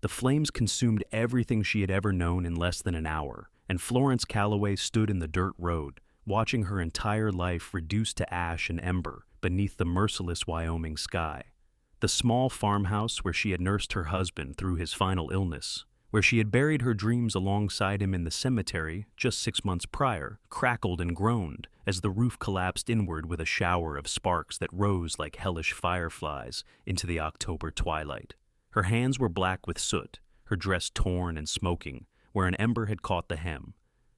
The flames consumed everything she had ever known in less than an hour, and Florence Calloway stood in the dirt road, watching her entire life reduced to ash and ember beneath the merciless Wyoming sky. The small farmhouse where she had nursed her husband through his final illness, where she had buried her dreams alongside him in the cemetery just 6 months prior, crackled and groaned as the roof collapsed inward with a shower of sparks that rose like hellish fireflies into the October twilight. Her hands were black with soot, her dress torn and smoking where an ember had caught the hem,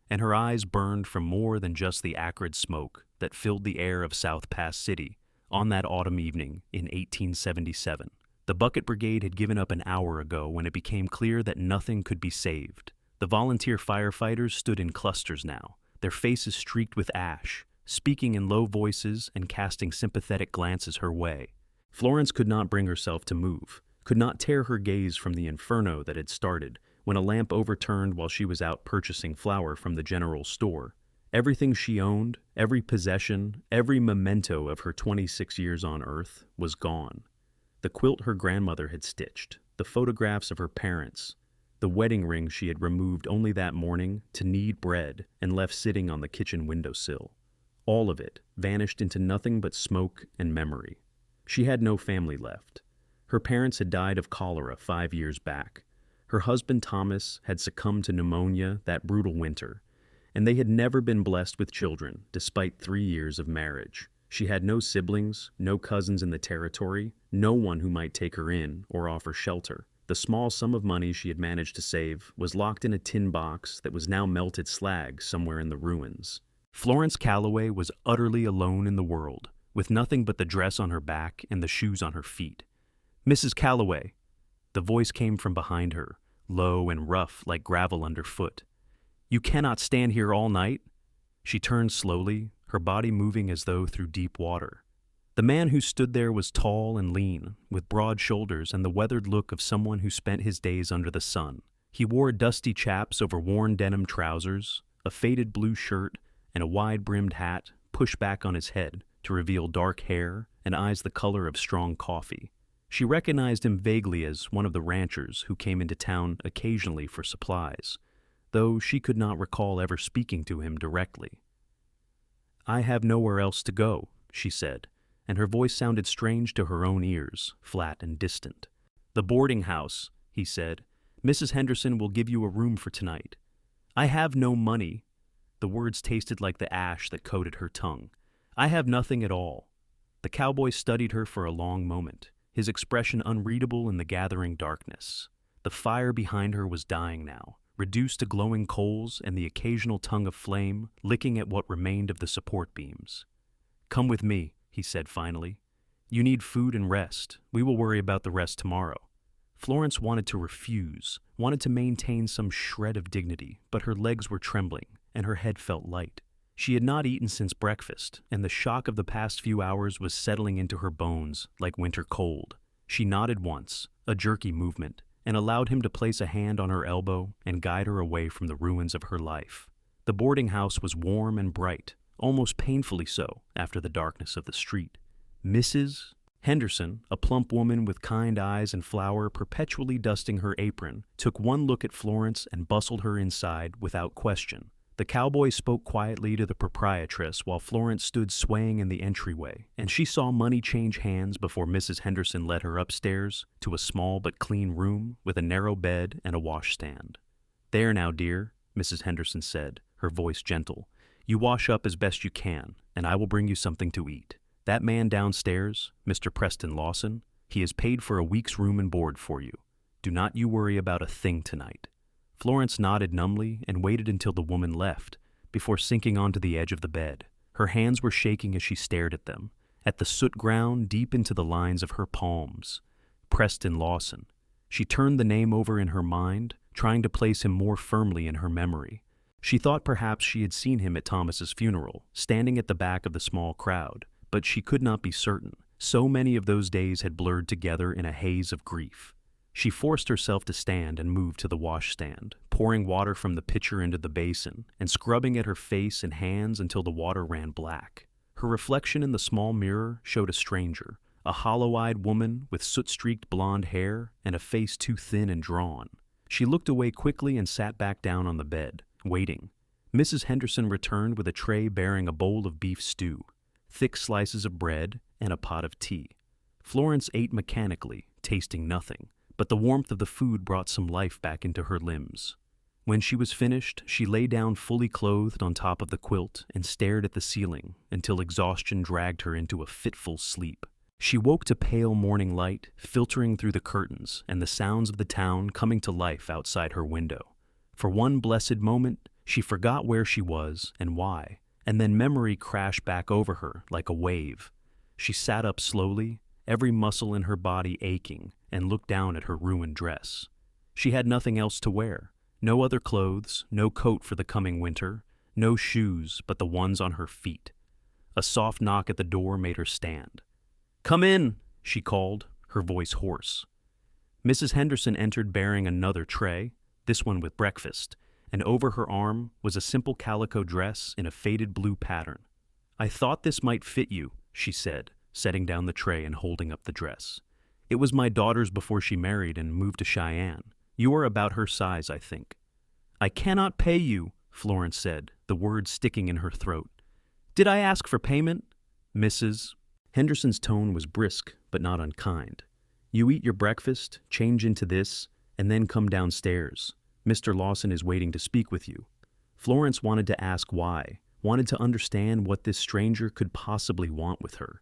and her eyes burned from more than just the acrid smoke that filled the air of South Pass City on that autumn evening in 1877. The Bucket Brigade had given up an hour ago when it became clear that nothing could be saved. The volunteer firefighters stood in clusters now, their faces streaked with ash, speaking in low voices and casting sympathetic glances her way. Florence could not bring herself to move, could not tear her gaze from the inferno that had started when a lamp overturned while she was out purchasing flour from the general store. Everything she owned, every possession, every memento of her 26 years on Earth was gone. The quilt her grandmother had stitched, the photographs of her parents, the wedding ring she had removed only that morning to knead bread and left sitting on the kitchen windowsill. All of it vanished into nothing but smoke and memory. She had no family left. Her parents had died of cholera 5 years back. Her husband Thomas had succumbed to pneumonia that brutal winter, and they had never been blessed with children despite 3 years of marriage. She had no siblings, no cousins in the territory, no one who might take her in or offer shelter. The small sum of money she had managed to save was locked in a tin box that was now melted slag somewhere in the ruins. Florence Calloway was utterly alone in the world, with nothing but the dress on her back and the shoes on her feet. "Mrs. Calloway," the voice came from behind her, low and rough like gravel underfoot. "You cannot stand here all night." She turned slowly, her body moving as though through deep water. The man who stood there was tall and lean, with broad shoulders and the weathered look of someone who spent his days under the sun. He wore dusty chaps over worn denim trousers, a faded blue shirt, and a wide-brimmed hat pushed back on his head to reveal dark hair and eyes the color of strong coffee. She recognized him vaguely as one of the ranchers who came into town occasionally for supplies, though she could not recall ever speaking to him directly. "I have nowhere else to go," she said, and her voice sounded strange to her own ears, flat and distant. "The boarding house," he said. "Mrs. Henderson will give you a room for tonight." "I have no money." The words tasted like the ash that coated her tongue. "I have nothing at all." The cowboy studied her for a long moment, his expression unreadable in the gathering darkness. The fire behind her was dying now, reduced to glowing coals and the occasional tongue of flame licking at what remained of the support beams. "Come with me," he said finally. "You need food and rest. We will worry about the rest tomorrow." Florence wanted to refuse, wanted to maintain some shred of dignity, but her legs were trembling and her head felt light. She had not eaten since breakfast, and the shock of the past few hours was settling into her bones like winter cold. She nodded once, a jerky movement, and allowed him to place a hand on her elbow and guide her away from the ruins of her life. The boarding house was warm and bright, almost painfully so after the darkness of the street. Mrs. Henderson, a plump woman with kind eyes and flour perpetually dusting her apron, took one look at Florence and bustled her inside without question. The cowboy spoke quietly to the proprietress while Florence stood swaying in the entryway, and she saw money change hands before Mrs. Henderson led her upstairs to a small but clean room with a narrow bed and a washstand. "There now, dear," Mrs. Henderson said, her voice gentle. "You wash up as best you can, and I will bring you something to eat. That man downstairs, Mr. Preston Lawson, he has paid for a week's room and board for you. Do not you worry about a thing tonight." Florence nodded numbly and waited until the woman left, before sinking onto the edge of the bed. Her hands were shaking as she stared at them, at the soot ground deep into the lines of her palms. Preston Lawson. She turned the name over in her mind, trying to place him more firmly in her memory. She thought perhaps she had seen him at Thomas's funeral, standing at the back of the small crowd, but she could not be certain. So many of those days had blurred together in a haze of grief. She forced herself to stand and move to the washstand, pouring water from the pitcher into the basin and scrubbing at her face and hands until the water ran black. Her reflection in the small mirror showed a stranger, a hollow-eyed woman with soot-streaked blonde hair and a face too thin and drawn. She looked away quickly and sat back down on the bed, waiting. Mrs. Henderson returned with a tray bearing a bowl of beef stew, thick slices of bread, and a pot of tea. Florence ate mechanically, tasting nothing, but the warmth of the food brought some life back into her limbs. When she was finished, she lay down fully clothed on top of the quilt and stared at the ceiling until exhaustion dragged her into a fitful sleep. She woke to pale morning light filtering through the curtains and the sounds of the town coming to life outside her window. For one blessed moment, she forgot where she was and why, and then memory crashed back over her like a wave. She sat up slowly, every muscle in her body aching, and looked down at her ruined dress. She had nothing else to wear. No other clothes, no coat for the coming winter, no shoes but the ones on her feet. A soft knock at the door made her stand. "Come in," she called, her voice hoarse. Mrs. Henderson entered bearing another tray, this one with breakfast, and over her arm was a simple calico dress in a faded blue pattern. "I thought this might fit you," she said, setting down the tray and holding up the dress. "It was my daughter's before she married and moved to Cheyenne. You are about her size, I think." "I cannot pay you," Florence said, the words sticking in her throat. "Did I ask for payment?" "Mrs." Henderson's tone was brisk but not unkind. "You eat your breakfast, change into this, and then come downstairs. Mr. Lawson is waiting to speak with you." Florence wanted to ask why, wanted to understand what this stranger could possibly want with her.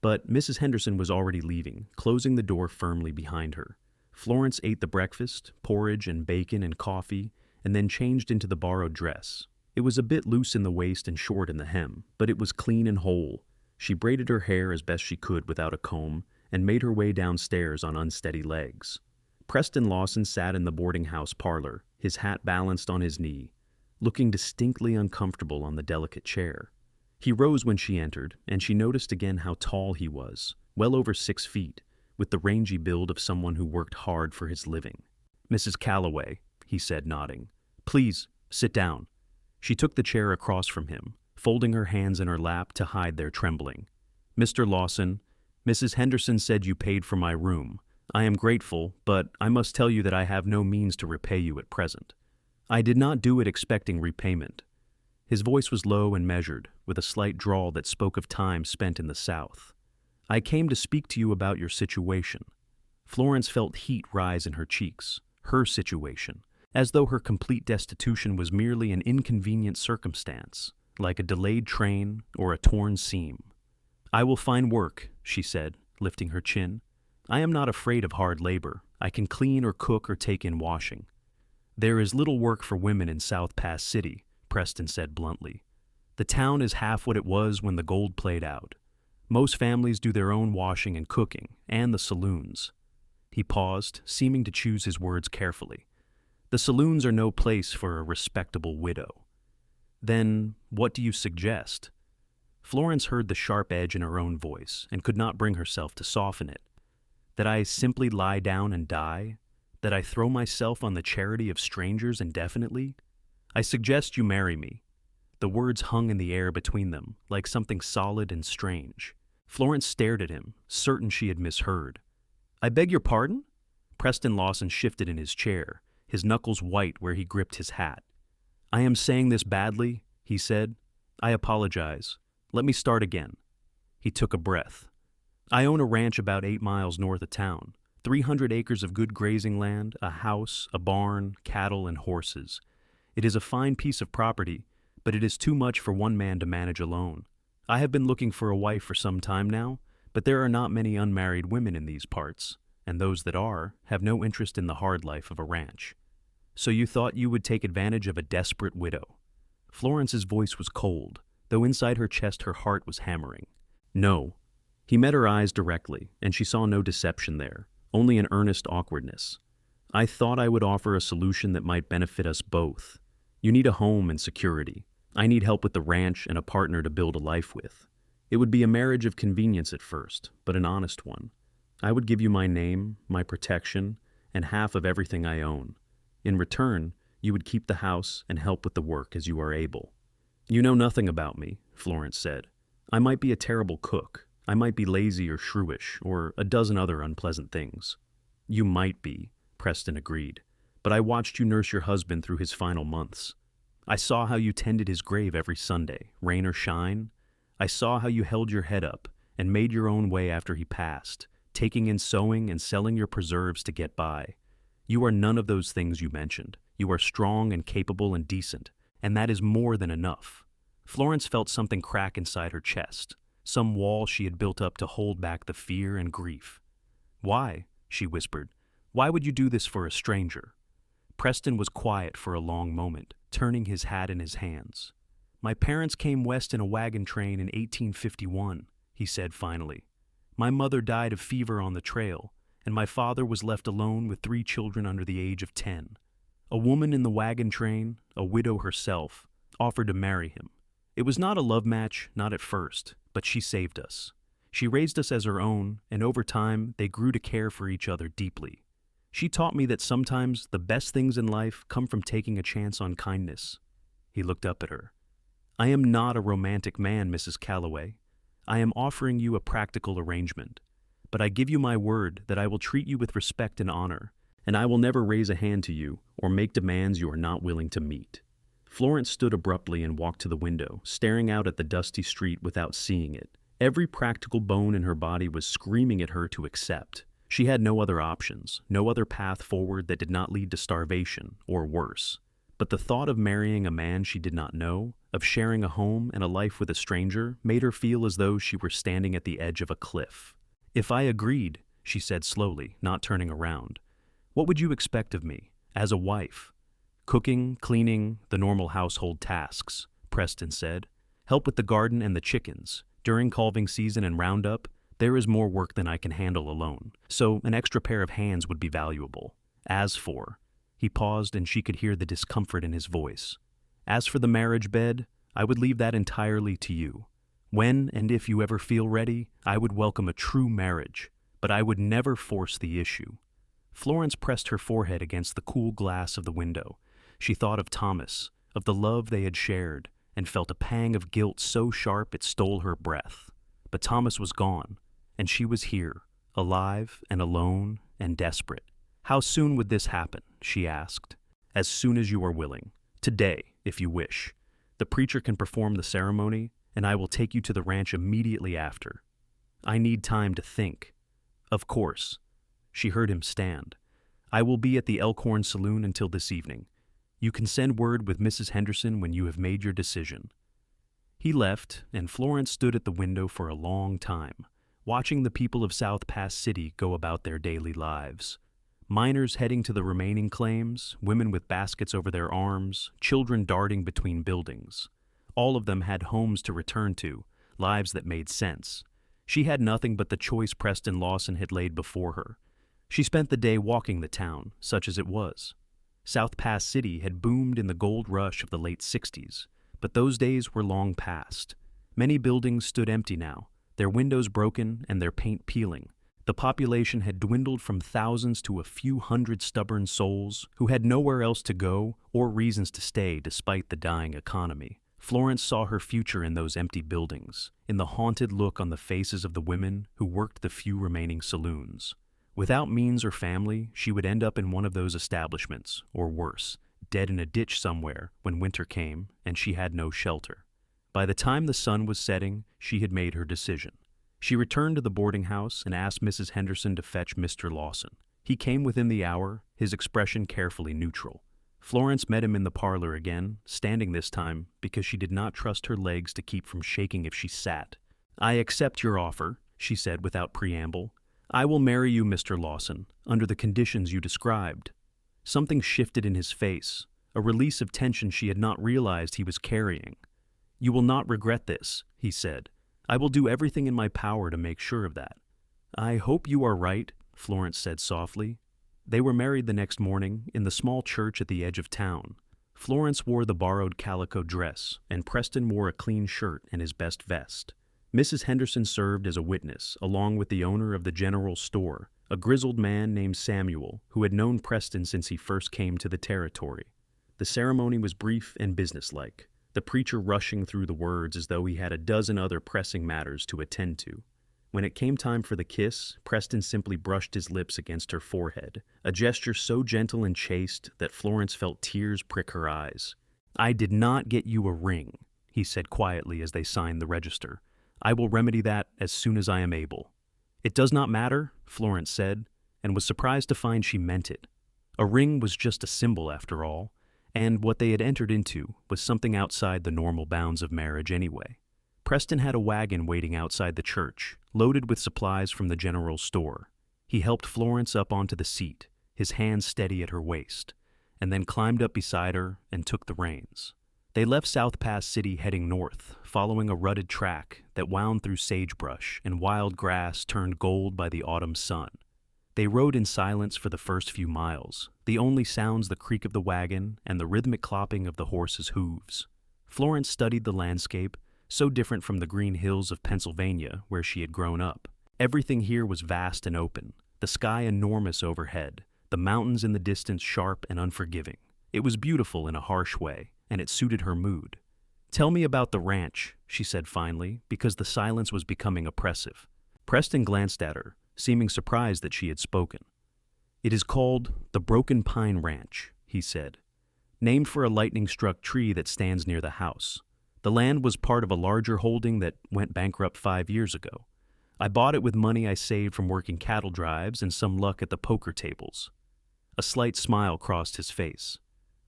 But Mrs. Henderson was already leaving, closing the door firmly behind her. Florence ate the breakfast, porridge and bacon and coffee, and then changed into the borrowed dress. It was a bit loose in the waist and short in the hem, but it was clean and whole. She braided her hair as best she could without a comb and made her way downstairs on unsteady legs. Preston Lawson sat in the boarding house parlor, his hat balanced on his knee, looking distinctly uncomfortable on the delicate chair. He rose when she entered, and she noticed again how tall he was, well over 6 feet, with the rangy build of someone who worked hard for his living. "Mrs. Calloway," he said, nodding. "Please, sit down." She took the chair across from him, folding her hands in her lap to hide their trembling. "Mr. Lawson, Mrs. Henderson said you paid for my room. I am grateful, but I must tell you that I have no means to repay you at present. I did not do it expecting repayment." His voice was low and measured, with a slight drawl that spoke of time spent in the South. "I came to speak to you about your situation." Florence felt heat rise in her cheeks, her situation, as though her complete destitution was merely an inconvenient circumstance, like a delayed train or a torn seam. "I will find work," she said, lifting her chin. "I am not afraid of hard labor. I can clean or cook or take in washing." "There is little work for women in South Pass City," Preston said bluntly. "The town is half what it was when the gold played out. Most families do their own washing and cooking, and the saloons." He paused, seeming to choose his words carefully. "The saloons are no place for a respectable widow." "Then what do you suggest?" Florence heard the sharp edge in her own voice and could not bring herself to soften it. "That I simply lie down and die? That I throw myself on the charity of strangers indefinitely? I suggest you marry me." The words hung in the air between them, like something solid and strange. Florence stared at him, certain she had misheard. "I beg your pardon?" Preston Lawson shifted in his chair, his knuckles white where he gripped his hat. "I am saying this badly," he said. "I apologize. Let me start again." He took a breath. "I own a ranch about 8 miles north of town. 300 acres of good grazing land, a house, a barn, cattle, and horses. It is a fine piece of property, but it is too much for one man to manage alone. I have been looking for a wife for some time now, but there are not many unmarried women in these parts, and those that are have no interest in the hard life of a ranch. So you thought you would take advantage of a desperate widow." Florence's voice was cold, though inside her chest her heart was hammering. "No." He met her eyes directly, and she saw no deception there, only an earnest awkwardness. "I thought I would offer a solution that might benefit us both. You need a home and security. I need help with the ranch and a partner to build a life with. It would be a marriage of convenience at first, but an honest one. I would give you my name, my protection, and half of everything I own. In return, you would keep the house and help with the work as you are able." "You know nothing about me," Florence said. "I might be a terrible cook. I might be lazy or shrewish, or a dozen other unpleasant things. You might be, Preston agreed, but I watched you nurse your husband through his final months. I saw how you tended his grave every Sunday, rain or shine. I saw how you held your head up and made your own way after he passed, taking in sewing and selling your preserves to get by. You are none of those things you mentioned. You are strong and capable and decent, and that is more than enough. Florence felt something crack inside her chest, some wall she had built up to hold back the fear and grief. "Why?" she whispered. "Why would you do this for a stranger?" Preston was quiet for a long moment, turning his hat in his hands. "My parents came west in a wagon train in 1851, he said finally. "My mother died of fever on the trail, and my father was left alone with 3 children under the age of 10. A woman in the wagon train, a widow herself, offered to marry him. It was not a love match, not at first, but she saved us. She raised us as her own, and over time they grew to care for each other deeply. She taught me that sometimes the best things in life come from taking a chance on kindness." He looked up at her. "I am not a romantic man, Mrs. Calloway. I am offering you a practical arrangement. But I give you my word that I will treat you with respect and honor, and I will never raise a hand to you or make demands you are not willing to meet." Florence stood abruptly and walked to the window, staring out at the dusty street without seeing it. Every practical bone in her body was screaming at her to accept. She had no other options, no other path forward that did not lead to starvation, or worse. But the thought of marrying a man she did not know, of sharing a home and a life with a stranger, made her feel as though she were standing at the edge of a cliff. "If I agreed," she said slowly, not turning around, "what would you expect of me, as a wife?" "Cooking, cleaning, the normal household tasks," Preston said. "Help with the garden and the chickens. During calving season and roundup, there is more work than I can handle alone, so an extra pair of hands would be valuable. As for—" He paused and she could hear the discomfort in his voice. "As for the marriage bed, I would leave that entirely to you. When and if you ever feel ready, I would welcome a true marriage, but I would never force the issue." Florence pressed her forehead against the cool glass of the window. She thought of Thomas, of the love they had shared, and felt a pang of guilt so sharp it stole her breath. But Thomas was gone, and she was here, alive and alone and desperate. "How soon would this happen?" she asked. "As soon as you are willing. Today, if you wish. The preacher can perform the ceremony, and I will take you to the ranch immediately after. I need time to think." "Of course." She heard him stand. "I will be at the Elkhorn Saloon until this evening. You can send word with Mrs. Henderson when you have made your decision." He left, and Florence stood at the window for a long time, watching the people of South Pass City go about their daily lives. Miners heading to the remaining claims, women with baskets over their arms, children darting between buildings. All of them had homes to return to, lives that made sense. She had nothing but the choice Preston Lawson had laid before her. She spent the day walking the town, such as it was. South Pass City had boomed in the gold rush of the late 60s, but those days were long past. Many buildings stood empty now, their windows broken and their paint peeling. The population had dwindled from thousands to a few hundred stubborn souls who had nowhere else to go or reasons to stay despite the dying economy. Florence saw her future in those empty buildings, in the haunted look on the faces of the women who worked the few remaining saloons. Without means or family, she would end up in one of those establishments, or worse, dead in a ditch somewhere when winter came and she had no shelter. By the time the sun was setting, she had made her decision. She returned to the boarding house and asked Mrs. Henderson to fetch Mr. Lawson. He came within the hour, his expression carefully neutral. Florence met him in the parlor again, standing this time because she did not trust her legs to keep from shaking if she sat. "I accept your offer," she said without preamble. "I will marry you, Mr. Lawson, under the conditions you described." Something shifted in his face, a release of tension she had not realized he was carrying. "You will not regret this," he said. "I will do everything in my power to make sure of that." "I hope you are right," Florence said softly. They were married the next morning in the small church at the edge of town. Florence wore the borrowed calico dress, and Preston wore a clean shirt and his best vest. Mrs. Henderson served as a witness, along with the owner of the general store, a grizzled man named Samuel, who had known Preston since he first came to the territory. The ceremony was brief and businesslike, the preacher rushing through the words as though he had a dozen other pressing matters to attend to. When it came time for the kiss, Preston simply brushed his lips against her forehead, a gesture so gentle and chaste that Florence felt tears prick her eyes. "I did not get you a ring," he said quietly as they signed the register. "I will remedy that as soon as I am able." "It does not matter," Florence said, and was surprised to find she meant it. A ring was just a symbol after all, and what they had entered into was something outside the normal bounds of marriage anyway. Preston had a wagon waiting outside the church, loaded with supplies from the general store. He helped Florence up onto the seat, his hands steady at her waist, and then climbed up beside her and took the reins. They left South Pass City heading north, following a rutted track that wound through sagebrush and wild grass turned gold by the autumn sun. They rode in silence for the first few miles, the only sounds the creak of the wagon and the rhythmic clopping of the horses' hooves. Florence studied the landscape, so different from the green hills of Pennsylvania where she had grown up. Everything here was vast and open, the sky enormous overhead, the mountains in the distance sharp and unforgiving. It was beautiful in a harsh way, and it suited her mood. "Tell me about the ranch," she said finally, because the silence was becoming oppressive. Preston glanced at her, seeming surprised that she had spoken. "It is called the Broken Pine Ranch," he said, "named for a lightning-struck tree that stands near the house. The land was part of a larger holding that went bankrupt 5 years ago. I bought it with money I saved from working cattle drives and some luck at the poker tables." A slight smile crossed his face.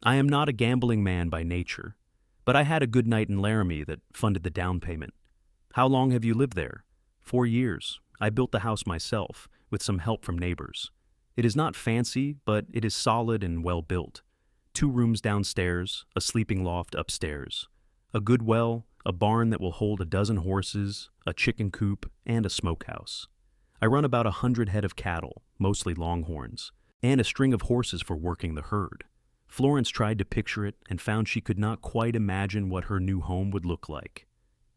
"I am not a gambling man by nature, but I had a good night in Laramie that funded the down payment. How long have you lived there?" 4 years. I built the house myself, with some help from neighbors. It is not fancy, but it is solid and well built. 2 rooms downstairs, a sleeping loft upstairs. A good well, a barn that will hold a dozen horses, a chicken coop, and a smokehouse. I run about 100 head of cattle, mostly longhorns, and a string of horses for working the herd. Florence tried to picture it and found she could not quite imagine what her new home would look like.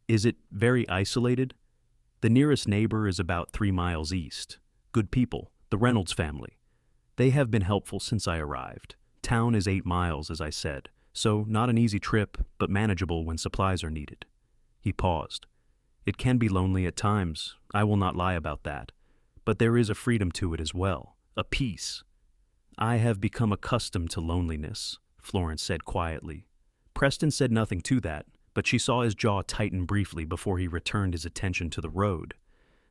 "Is it very isolated?" "The nearest neighbor is about 3 miles east. Good people, the Reynolds family. They have been helpful since I arrived. Town is 8 miles, as I said, so not an easy trip, but manageable when supplies are needed." He paused. "It can be lonely at times, I will not lie about that, but there is a freedom to it as well, a peace." "I have become accustomed to loneliness," Florence said quietly. Preston said nothing to that, but she saw his jaw tighten briefly before he returned his attention to the road.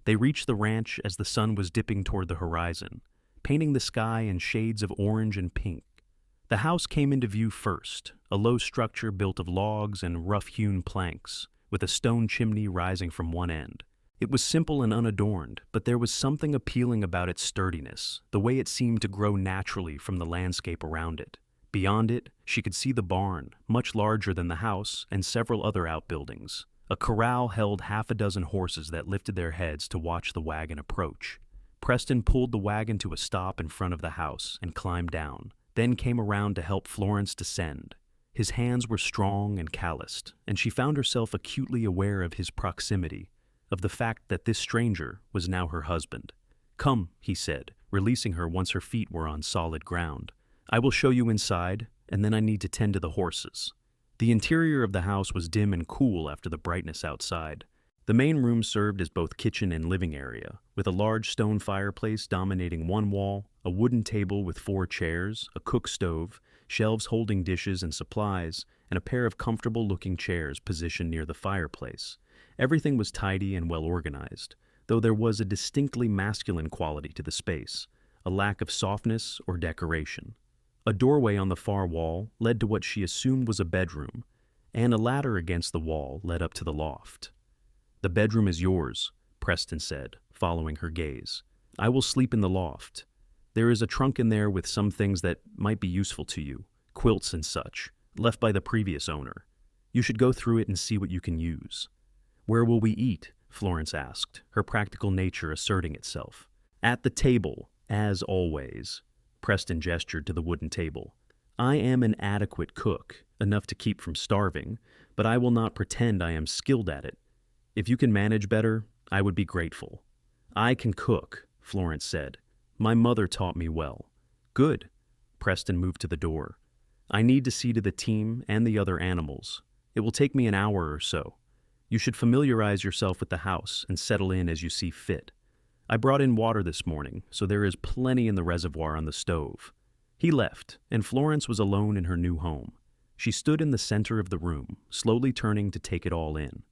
They reached the ranch as the sun was dipping toward the horizon, painting the sky in shades of orange and pink. The house came into view first, a low structure built of logs and rough-hewn planks, with a stone chimney rising from one end. It was simple and unadorned, but there was something appealing about its sturdiness, the way it seemed to grow naturally from the landscape around it. Beyond it, she could see the barn, much larger than the house, and several other outbuildings. A corral held 6 horses that lifted their heads to watch the wagon approach. Preston pulled the wagon to a stop in front of the house and climbed down, then came around to help Florence descend. His hands were strong and calloused, and she found herself acutely aware of his proximity, of the fact that this stranger was now her husband. "Come," he said, releasing her once her feet were on solid ground. "I will show you inside, and then I need to tend to the horses." The interior of the house was dim and cool after the brightness outside. The main room served as both kitchen and living area, with a large stone fireplace dominating one wall, a wooden table with 4 chairs, a cook stove, shelves holding dishes and supplies, and a pair of comfortable-looking chairs positioned near the fireplace. Everything was tidy and well organized, though there was a distinctly masculine quality to the space, a lack of softness or decoration. A doorway on the far wall led to what she assumed was a bedroom, and a ladder against the wall led up to the loft. "The bedroom is yours," Preston said, following her gaze. "I will sleep in the loft. There is a trunk in there with some things that might be useful to you, quilts and such, left by the previous owner. You should go through it and see what you can use." "Where will we eat?" Florence asked, her practical nature asserting itself. "At the table, as always." Preston gestured to the wooden table. "I am an adequate cook, enough to keep from starving, but I will not pretend I am skilled at it. If you can manage better, I would be grateful." "I can cook," Florence said. "My mother taught me well." "Good." Preston moved to the door. "I need to see to the team and the other animals. It will take me an hour or so. You should familiarize yourself with the house and settle in as you see fit. I brought in water this morning, so there is plenty in the reservoir on the stove." He left, and Florence was alone in her new home. She stood in the center of the room, slowly turning to take it all in.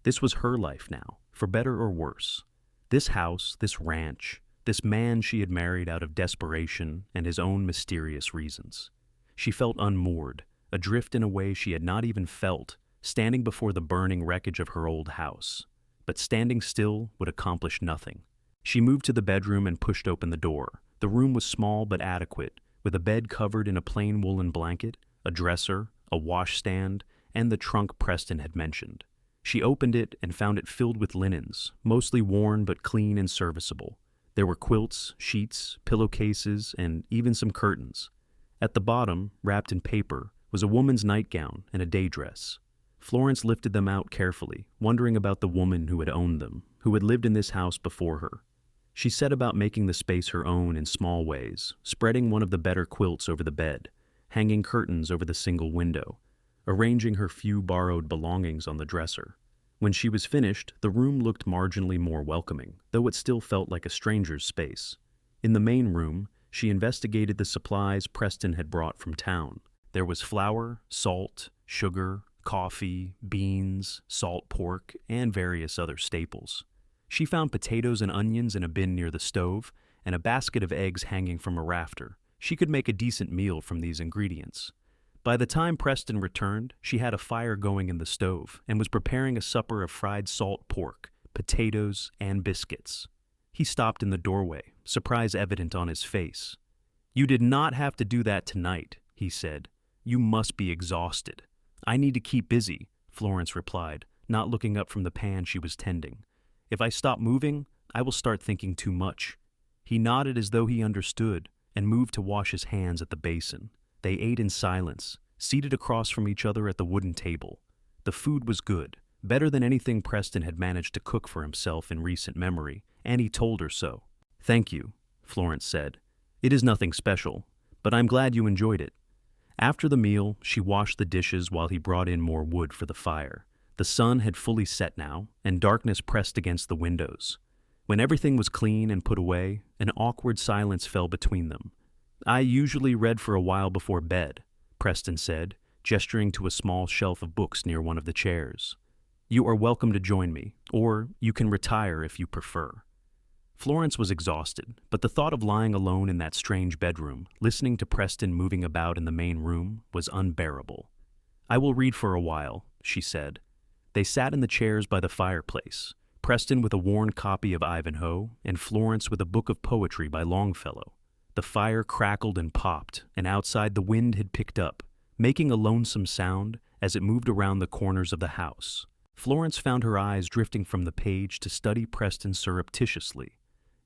This was her life now, for better or worse. This house, this ranch, this man she had married out of desperation and his own mysterious reasons. She felt unmoored, adrift in a way she had not even felt, standing before the burning wreckage of her old house. But standing still would accomplish nothing. She moved to the bedroom and pushed open the door. The room was small but adequate, with a bed covered in a plain woolen blanket, a dresser, a washstand, and the trunk Preston had mentioned. She opened it and found it filled with linens, mostly worn but clean and serviceable. There were quilts, sheets, pillowcases, and even some curtains. At the bottom, wrapped in paper, was a woman's nightgown and a day dress. Florence lifted them out carefully, wondering about the woman who had owned them, who had lived in this house before her. She set about making the space her own in small ways, spreading one of the better quilts over the bed, hanging curtains over the single window, arranging her few borrowed belongings on the dresser. When she was finished, the room looked marginally more welcoming, though it still felt like a stranger's space. In the main room, she investigated the supplies Preston had brought from town. There was flour, salt, sugar, coffee, beans, salt pork, and various other staples. She found potatoes and onions in a bin near the stove, and a basket of eggs hanging from a rafter. She could make a decent meal from these ingredients. By the time Preston returned, she had a fire going in the stove and was preparing a supper of fried salt pork, potatoes, and biscuits. He stopped in the doorway, surprise evident on his face. "You did not have to do that tonight," he said. "You must be exhausted." "I need to keep busy," Florence replied, not looking up from the pan she was tending. "If I stop moving, I will start thinking too much." He nodded as though he understood and moved to wash his hands at the basin. They ate in silence, seated across from each other at the wooden table. The food was good, better than anything Preston had managed to cook for himself in recent memory, and he told her so. "Thank you," Florence said. "It is nothing special, but I'm glad you enjoyed it." After the meal, she washed the dishes while he brought in more wood for the fire. The sun had fully set now, and darkness pressed against the windows. When everything was clean and put away, an awkward silence fell between them. "I usually read for a while before bed," Preston said, gesturing to a small shelf of books near one of the chairs. "You are welcome to join me, or you can retire if you prefer." Florence was exhausted, but the thought of lying alone in that strange bedroom, listening to Preston moving about in the main room, was unbearable. "I will read for a while," she said. They sat in the chairs by the fireplace, Preston with a worn copy of Ivanhoe, and Florence with a book of poetry by Longfellow. The fire crackled and popped, and outside the wind had picked up, making a lonesome sound as it moved around the corners of the house. Florence found her eyes drifting from the page to study Preston surreptitiously.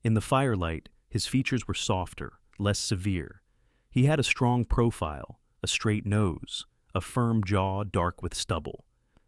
In the firelight, his features were softer, less severe. He had a strong profile, a straight nose, a firm jaw dark with stubble.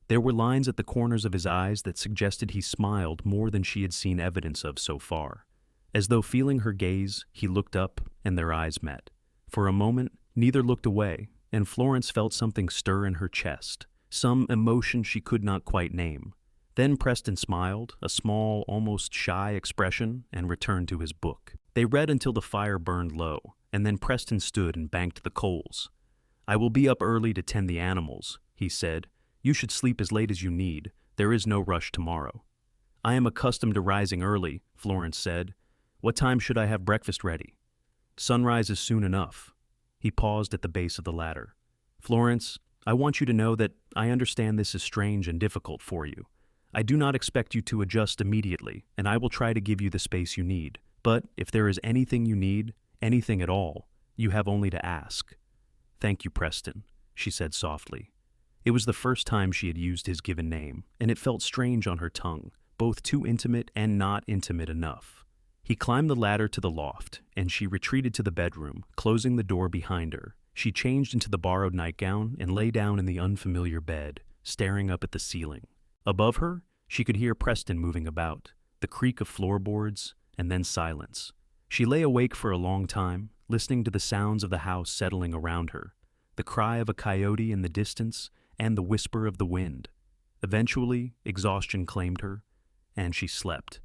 There were lines at the corners of his eyes that suggested he smiled more than she had seen evidence of so far. As though feeling her gaze, he looked up, and their eyes met. For a moment, neither looked away, and Florence felt something stir in her chest, some emotion she could not quite name. Then Preston smiled, a small, almost shy expression, and returned to his book. They read until the fire burned low, and then Preston stood and banked the coals. "I will be up early to tend the animals," he said. "You should sleep as late as you need. There is no rush tomorrow." "I am accustomed to rising early," Florence said. "What time should I have breakfast ready?" "Sunrise is soon enough." He paused at the base of the ladder. "Florence, I want you to know that I understand this is strange and difficult for you. I do not expect you to adjust immediately, and I will try to give you the space you need. But if there is anything you need, anything at all, you have only to ask." "Thank you, Preston," she said softly. It was the first time she had used his given name, and it felt strange on her tongue, both too intimate and not intimate enough. He climbed the ladder to the loft, and she retreated to the bedroom, closing the door behind her. She changed into the borrowed nightgown and lay down in the unfamiliar bed, staring up at the ceiling. Above her, she could hear Preston moving about, the creak of floorboards, and then silence. She lay awake for a long time, listening to the sounds of the house settling around her, the cry of a coyote in the distance, and the whisper of the wind. Eventually, exhaustion claimed her, and she slept.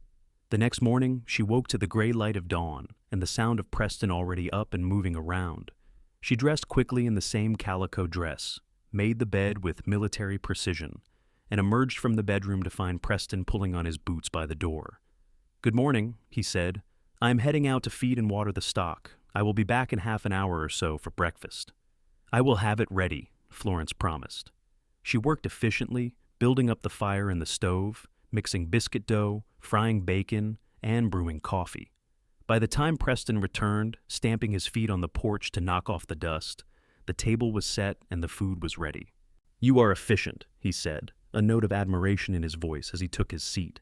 The next morning, she woke to the gray light of dawn and the sound of Preston already up and moving around. She dressed quickly in the same calico dress, made the bed with military precision, and emerged from the bedroom to find Preston pulling on his boots by the door. "Good morning," he said. "I am heading out to feed and water the stock. I will be back in half an hour or so for breakfast." "I will have it ready," Florence promised. She worked efficiently, building up the fire in the stove, mixing biscuit dough, frying bacon, and brewing coffee. By the time Preston returned, stamping his feet on the porch to knock off the dust, the table was set and the food was ready. "You are efficient," he said, a note of admiration in his voice as he took his seat.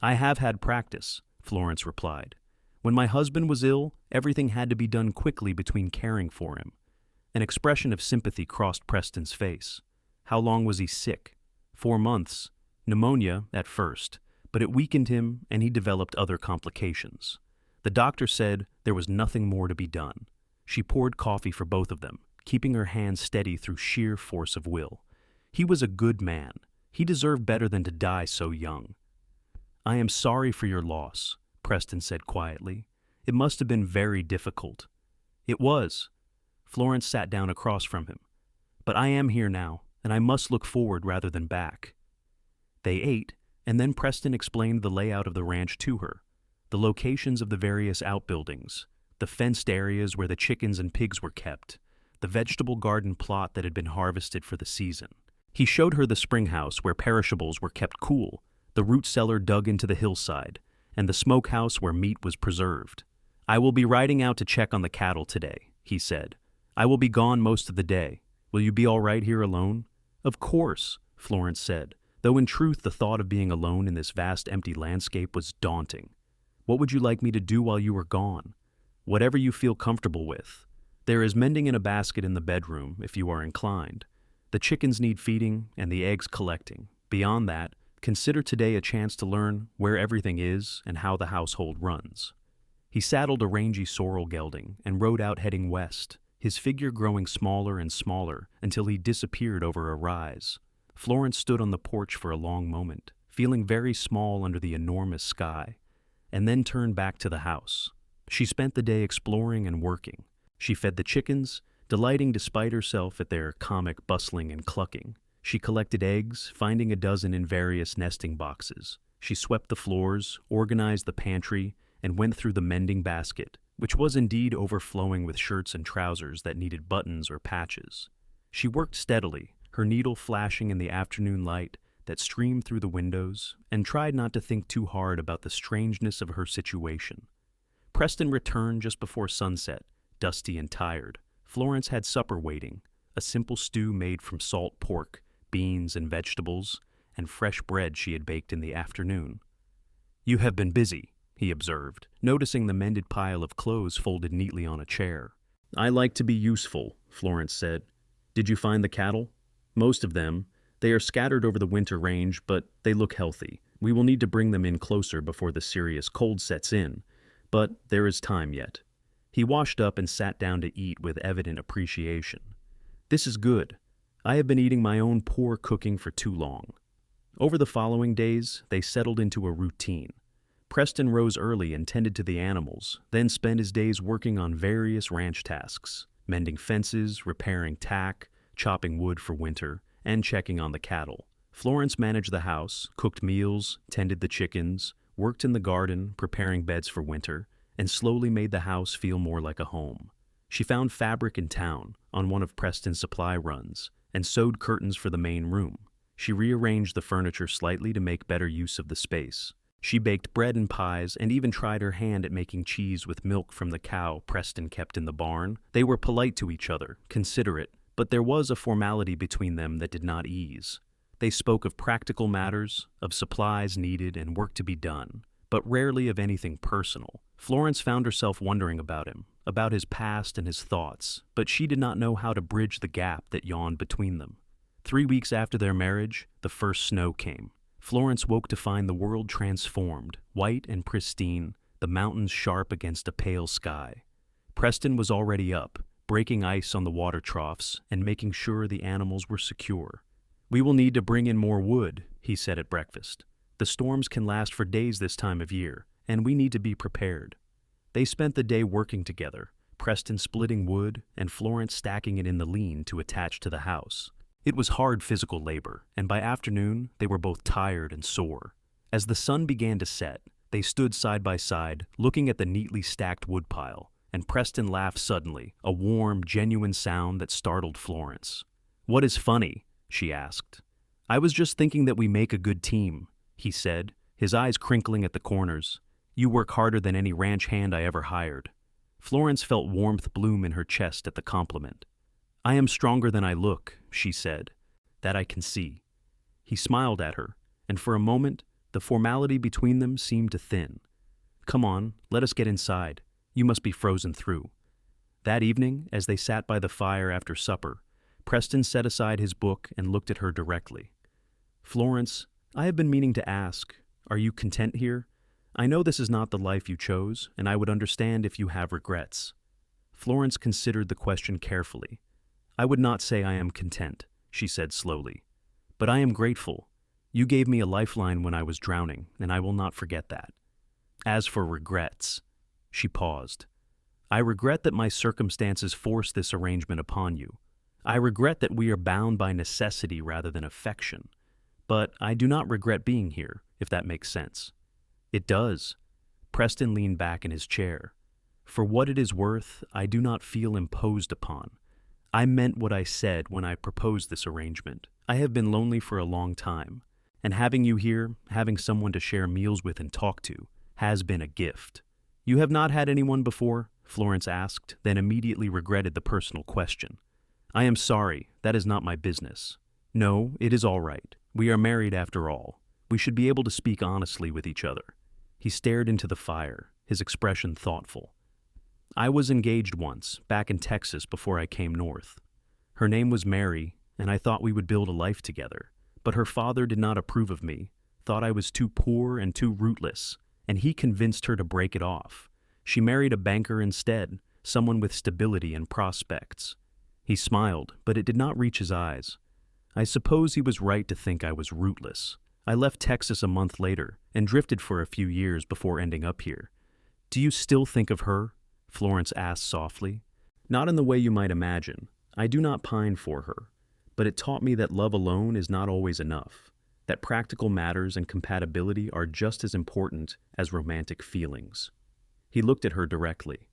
"I have had practice," Florence replied. "When my husband was ill, everything had to be done quickly between caring for him." An expression of sympathy crossed Preston's face. How long was he sick? 4 months. Pneumonia at first, but it weakened him and he developed other complications. The doctor said there was nothing more to be done. She poured coffee for both of them, keeping her hands steady through sheer force of will. He was a good man. He deserved better than to die so young. "I am sorry for your loss," Preston said quietly. "It must have been very difficult." "It was." Florence sat down across from him. "But I am here now, and I must look forward rather than back." They ate, and then Preston explained the layout of the ranch to her, the locations of the various outbuildings, the fenced areas where the chickens and pigs were kept, the vegetable garden plot that had been harvested for the season. He showed her the spring house where perishables were kept cool, the root cellar dug into the hillside, and the smokehouse where meat was preserved. "I will be riding out to check on the cattle today," he said. "I will be gone most of the day. Will you be all right here alone?" "Of course," Florence said, though in truth the thought of being alone in this vast empty landscape was daunting. "What would you like me to do while you are gone?" "Whatever you feel comfortable with. There is mending in a basket in the bedroom, if you are inclined. The chickens need feeding and the eggs collecting. Beyond that, consider today a chance to learn where everything is and how the household runs." He saddled a rangy sorrel gelding and rode out heading west, his figure growing smaller and smaller until he disappeared over a rise. Florence stood on the porch for a long moment, feeling very small under the enormous sky, and then turned back to the house. She spent the day exploring and working. She fed the chickens, delighting despite herself at their comic bustling and clucking. She collected eggs, finding a dozen in various nesting boxes. She swept the floors, organized the pantry, and went through the mending basket, which was indeed overflowing with shirts and trousers that needed buttons or patches. She worked steadily, her needle flashing in the afternoon light that streamed through the windows, and tried not to think too hard about the strangeness of her situation. Preston returned just before sunset, dusty and tired. Florence had supper waiting, a simple stew made from salt pork, beans and vegetables, and fresh bread she had baked in the afternoon. "You have been busy," he observed, noticing the mended pile of clothes folded neatly on a chair. "I like to be useful," Florence said. "Did you find the cattle?" "Most of them. They are scattered over the winter range, but they look healthy. We will need to bring them in closer before the serious cold sets in, but there is time yet." He washed up and sat down to eat with evident appreciation. "This is good. I have been eating my own poor cooking for too long." Over the following days, they settled into a routine. Preston rose early and tended to the animals, then spent his days working on various ranch tasks, mending fences, repairing tack, chopping wood for winter, and checking on the cattle. Florence managed the house, cooked meals, tended the chickens, worked in the garden, preparing beds for winter, and slowly made the house feel more like a home. She found fabric in town, on one of Preston's supply runs, and sewed curtains for the main room. She rearranged the furniture slightly to make better use of the space. She baked bread and pies and even tried her hand at making cheese with milk from the cow Preston kept in the barn. They were polite to each other, considerate, but there was a formality between them that did not ease. They spoke of practical matters, of supplies needed and work to be done, but rarely of anything personal. Florence found herself wondering about him, about his past and his thoughts, but she did not know how to bridge the gap that yawned between them. 3 weeks after their marriage, the first snow came. Florence woke to find the world transformed, white and pristine, the mountains sharp against a pale sky. Preston was already up, breaking ice on the water troughs and making sure the animals were secure. "We will need to bring in more wood," he said at breakfast. "The storms can last for days this time of year, and we need to be prepared." They spent the day working together, Preston splitting wood and Florence stacking it in the lean to attach to the house. It was hard physical labor, and by afternoon they were both tired and sore. As the sun began to set, they stood side by side, looking at the neatly stacked woodpile, and Preston laughed suddenly, a warm, genuine sound that startled Florence. "What is funny?" she asked. "I was just thinking that we make a good team," he said, his eyes crinkling at the corners. "You work harder than any ranch hand I ever hired." Florence felt warmth bloom in her chest at the compliment. "I am stronger than I look," she said. "That I can see." He smiled at her, and for a moment, the formality between them seemed to thin. "Come on, let us get inside. You must be frozen through." That evening, as they sat by the fire after supper, Preston set aside his book and looked at her directly. "Florence, I have been meaning to ask, are you content here? I know this is not the life you chose, and I would understand if you have regrets." Florence considered the question carefully. "I would not say I am content," she said slowly. "But I am grateful. You gave me a lifeline when I was drowning, and I will not forget that. As for regrets," she paused. "I regret that my circumstances forced this arrangement upon you. I regret that we are bound by necessity rather than affection. But I do not regret being here, if that makes sense." "It does." Preston leaned back in his chair. "For what it is worth, I do not feel imposed upon. I meant what I said when I proposed this arrangement. I have been lonely for a long time, and having you here, having someone to share meals with and talk to, has been a gift." "You have not had anyone before?" Florence asked, then immediately regretted the personal question. "I am sorry, that is not my business." "No, it is all right. We are married after all. We should be able to speak honestly with each other." He stared into the fire, his expression thoughtful. "I was engaged once, back in Texas before I came north. Her name was Mary, and I thought we would build a life together. But her father did not approve of me, thought I was too poor and too rootless, and he convinced her to break it off. She married a banker instead, someone with stability and prospects." He smiled, but it did not reach his eyes. "I suppose he was right to think I was rootless. I left Texas a month later and drifted for a few years before ending up here." "Do you still think of her?" Florence asked softly. "Not in the way you might imagine. I do not pine for her. But it taught me that love alone is not always enough, that practical matters and compatibility are just as important as romantic feelings." He looked at her directly.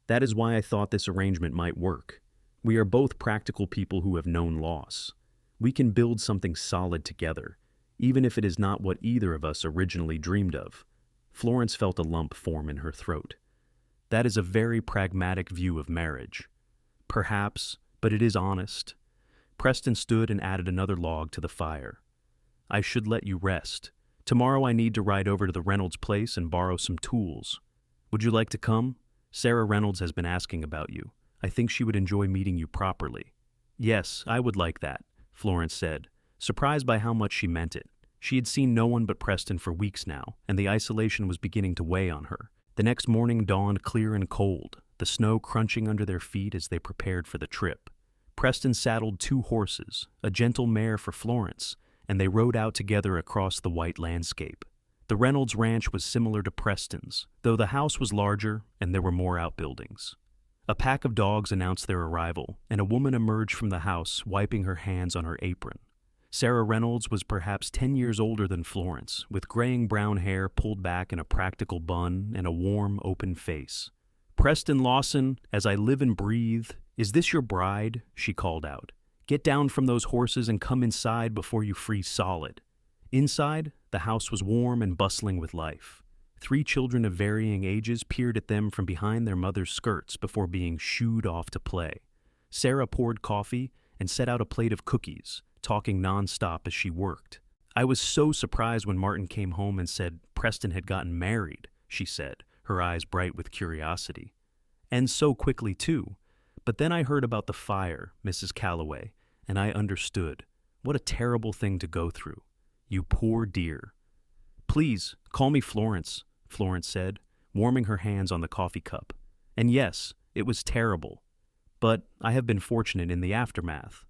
"That is why I thought this arrangement might work. We are both practical people who have known loss. We can build something solid together, even if it is not what either of us originally dreamed of." Florence felt a lump form in her throat. "That is a very pragmatic view of marriage." "Perhaps, but it is honest." Preston stood and added another log to the fire. "I should let you rest. Tomorrow I need to ride over to the Reynolds place and borrow some tools. Would you like to come? Sarah Reynolds has been asking about you. I think she would enjoy meeting you properly." "Yes, I would like that," Florence said, surprised by how much she meant it. She had seen no one but Preston for weeks now, and the isolation was beginning to weigh on her. The next morning dawned clear and cold, the snow crunching under their feet as they prepared for the trip. Preston saddled 2 horses, a gentle mare for Florence, and they rode out together across the white landscape. The Reynolds ranch was similar to Preston's, though the house was larger and there were more outbuildings. A pack of dogs announced their arrival, and a woman emerged from the house, wiping her hands on her apron. Sarah Reynolds was perhaps 10 years older than Florence, with graying brown hair pulled back in a practical bun and a warm, open face. "Preston Lawson, as I live and breathe, is this your bride?" she called out. "Get down from those horses and come inside before you freeze solid." Inside, the house was warm and bustling with life. 3 children of varying ages peered at them from behind their mother's skirts before being shooed off to play. Sarah poured coffee and set out a plate of cookies, talking nonstop as she worked. "I was so surprised when Martin came home and said Preston had gotten married," she said, her eyes bright with curiosity. "And so quickly, too. But then I heard about the fire, Mrs. Calloway, and I understood. What a terrible thing to go through. You poor dear." "Please, call me Florence," Florence said, warming her hands on the coffee cup. "And yes, it was terrible. But I have been fortunate in the aftermath."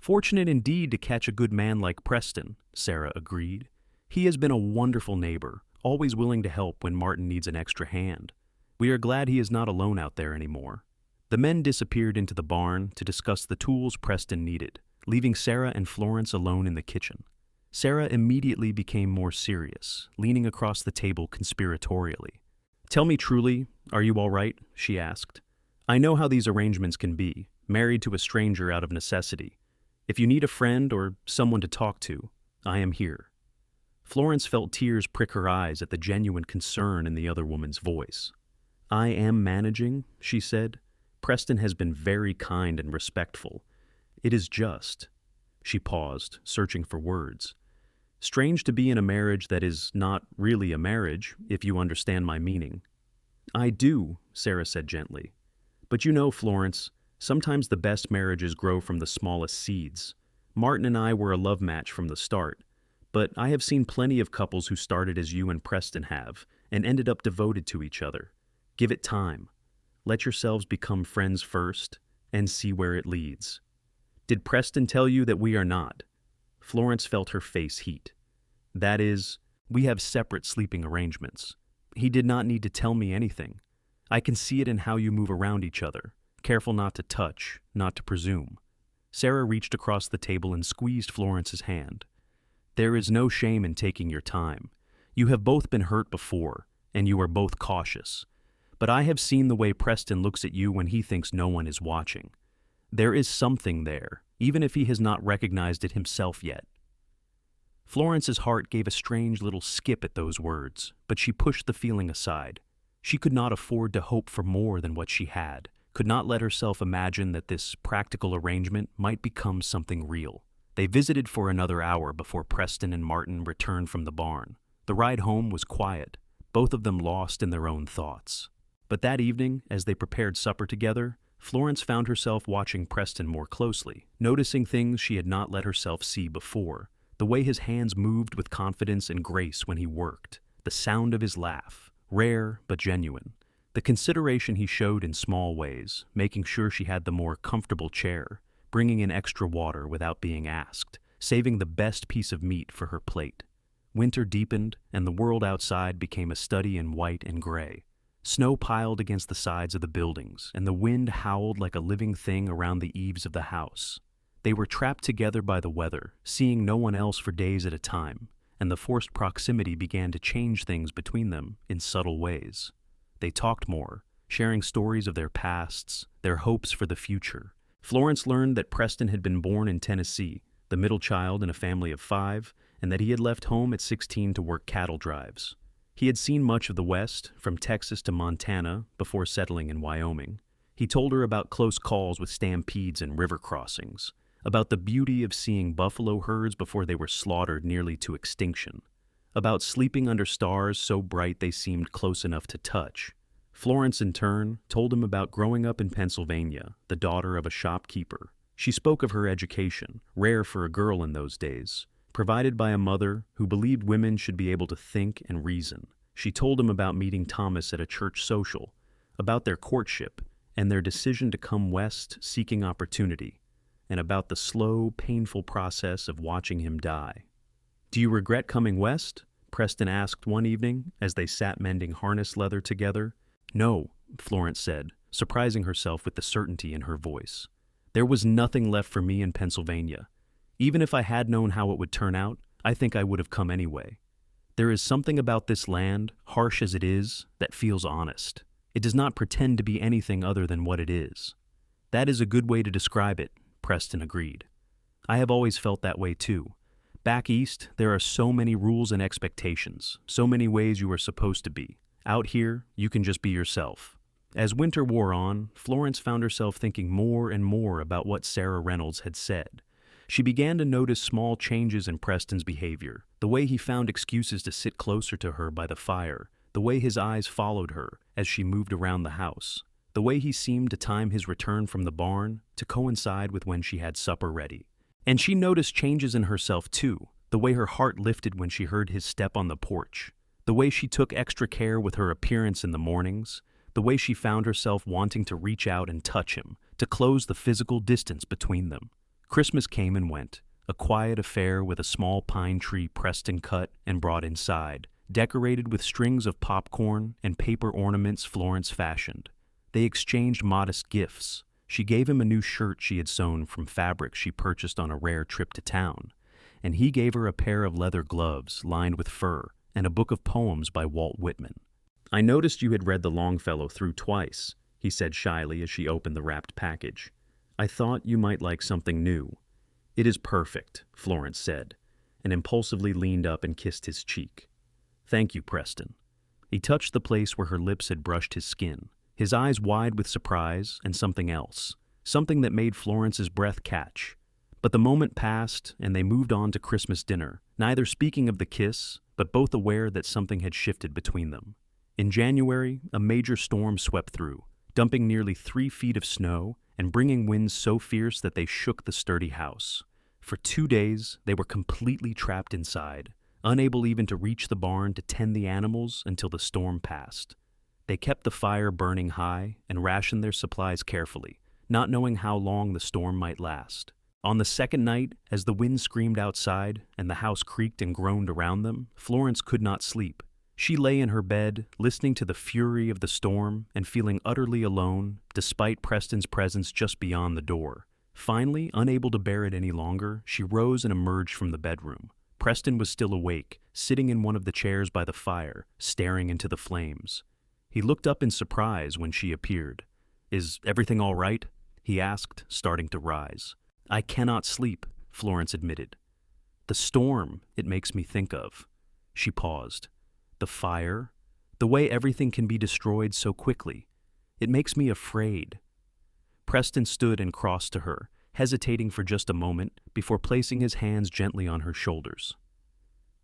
Fortunate indeed to catch a good man like Preston, Sarah agreed. He has been a wonderful neighbor, always willing to help when Martin needs an extra hand. We are glad he is not alone out there anymore. The men disappeared into the barn to discuss the tools Preston needed, leaving Sarah and Florence alone in the kitchen. Sarah immediately became more serious, leaning across the table conspiratorially. "Tell me truly, are you all right?" she asked. "I know how these arrangements can be, married to a stranger out of necessity. If you need a friend or someone to talk to, I am here." Florence felt tears prick her eyes at the genuine concern in the other woman's voice. "I am managing," she said. "Preston has been very kind and respectful. It is just." She paused, searching for words. "Strange to be in a marriage that is not really a marriage, if you understand my meaning." "I do," Sarah said gently. "But you know, Florence, sometimes the best marriages grow from the smallest seeds. Martin and I were a love match from the start, but I have seen plenty of couples who started as you and Preston have and ended up devoted to each other. Give it time. Let yourselves become friends first and see where it leads." "Did Preston tell you that we are not?" Florence felt her face heat. "That is, we have separate sleeping arrangements. He did not need to tell me anything. I can see it in how you move around each other, careful not to touch, not to presume." Sarah reached across the table and squeezed Florence's hand. "There is no shame in taking your time. You have both been hurt before, and you are both cautious. But I have seen the way Preston looks at you when he thinks no one is watching. There is something there, even if he has not recognized it himself yet." Florence's heart gave a strange little skip at those words, but she pushed the feeling aside. She could not afford to hope for more than what she had, could not let herself imagine that this practical arrangement might become something real. They visited for another hour before Preston and Martin returned from the barn. The ride home was quiet, both of them lost in their own thoughts. But that evening, as they prepared supper together, Florence found herself watching Preston more closely, noticing things she had not let herself see before. The way his hands moved with confidence and grace when he worked, the sound of his laugh, rare but genuine, the consideration he showed in small ways, making sure she had the more comfortable chair, bringing in extra water without being asked, saving the best piece of meat for her plate. Winter deepened, and the world outside became a study in white and gray. Snow piled against the sides of the buildings, and the wind howled like a living thing around the eaves of the house. They were trapped together by the weather, seeing no one else for days at a time, and the forced proximity began to change things between them in subtle ways. They talked more, sharing stories of their pasts, their hopes for the future. Florence learned that Preston had been born in Tennessee, the middle child in a family of 5, and that he had left home at 16 to work cattle drives. He had seen much of the West, from Texas to Montana, before settling in Wyoming. He told her about close calls with stampedes and river crossings, about the beauty of seeing buffalo herds before they were slaughtered nearly to extinction, about sleeping under stars so bright they seemed close enough to touch. Florence, in turn, told him about growing up in Pennsylvania, the daughter of a shopkeeper. She spoke of her education, rare for a girl in those days, provided by a mother who believed women should be able to think and reason. She told him about meeting Thomas at a church social, about their courtship and their decision to come west seeking opportunity, and about the slow, painful process of watching him die. "Do you regret coming west?" Preston asked one evening as they sat mending harness leather together. "No," Florence said, surprising herself with the certainty in her voice. "There was nothing left for me in Pennsylvania. Even if I had known how it would turn out, I think I would have come anyway. There is something about this land, harsh as it is, that feels honest. It does not pretend to be anything other than what it is." "That is a good way to describe it," Preston agreed. "I have always felt that way too. Back east, there are so many rules and expectations, so many ways you are supposed to be. Out here, you can just be yourself." As winter wore on, Florence found herself thinking more and more about what Sarah Reynolds had said. She began to notice small changes in Preston's behavior, the way he found excuses to sit closer to her by the fire, the way his eyes followed her as she moved around the house, the way he seemed to time his return from the barn to coincide with when she had supper ready. And she noticed changes in herself too, the way her heart lifted when she heard his step on the porch, the way she took extra care with her appearance in the mornings, the way she found herself wanting to reach out and touch him, to close the physical distance between them. Christmas came and went, a quiet affair with a small pine tree Preston cut and brought inside, decorated with strings of popcorn and paper ornaments Florence fashioned. They exchanged modest gifts. She gave him a new shirt she had sewn from fabric she purchased on a rare trip to town, and he gave her a pair of leather gloves lined with fur and a book of poems by Walt Whitman. "I noticed you had read the Longfellow through twice," he said shyly as she opened the wrapped package. "I thought you might like something new." "It is perfect," Florence said, and impulsively leaned up and kissed his cheek. "Thank you, Preston." He touched the place where her lips had brushed his skin, his eyes wide with surprise and something else, something that made Florence's breath catch. But the moment passed, and they moved on to Christmas dinner, neither speaking of the kiss, but both aware that something had shifted between them. In January, a major storm swept through, dumping nearly 3 feet of snow and bringing winds so fierce that they shook the sturdy house. For 2 days, they were completely trapped inside, unable even to reach the barn to tend the animals until the storm passed. They kept the fire burning high and rationed their supplies carefully, not knowing how long the storm might last. On the second night, as the wind screamed outside and the house creaked and groaned around them, Florence could not sleep. She lay in her bed, listening to the fury of the storm and feeling utterly alone, despite Preston's presence just beyond the door. Finally, unable to bear it any longer, she rose and emerged from the bedroom. Preston was still awake, sitting in one of the chairs by the fire, staring into the flames. He looked up in surprise when she appeared. "Is everything all right?" he asked, starting to rise. "I cannot sleep," Florence admitted. "The storm it makes me think of." She paused. "The fire, the way everything can be destroyed so quickly. It makes me afraid." Preston stood and crossed to her, hesitating for just a moment before placing his hands gently on her shoulders.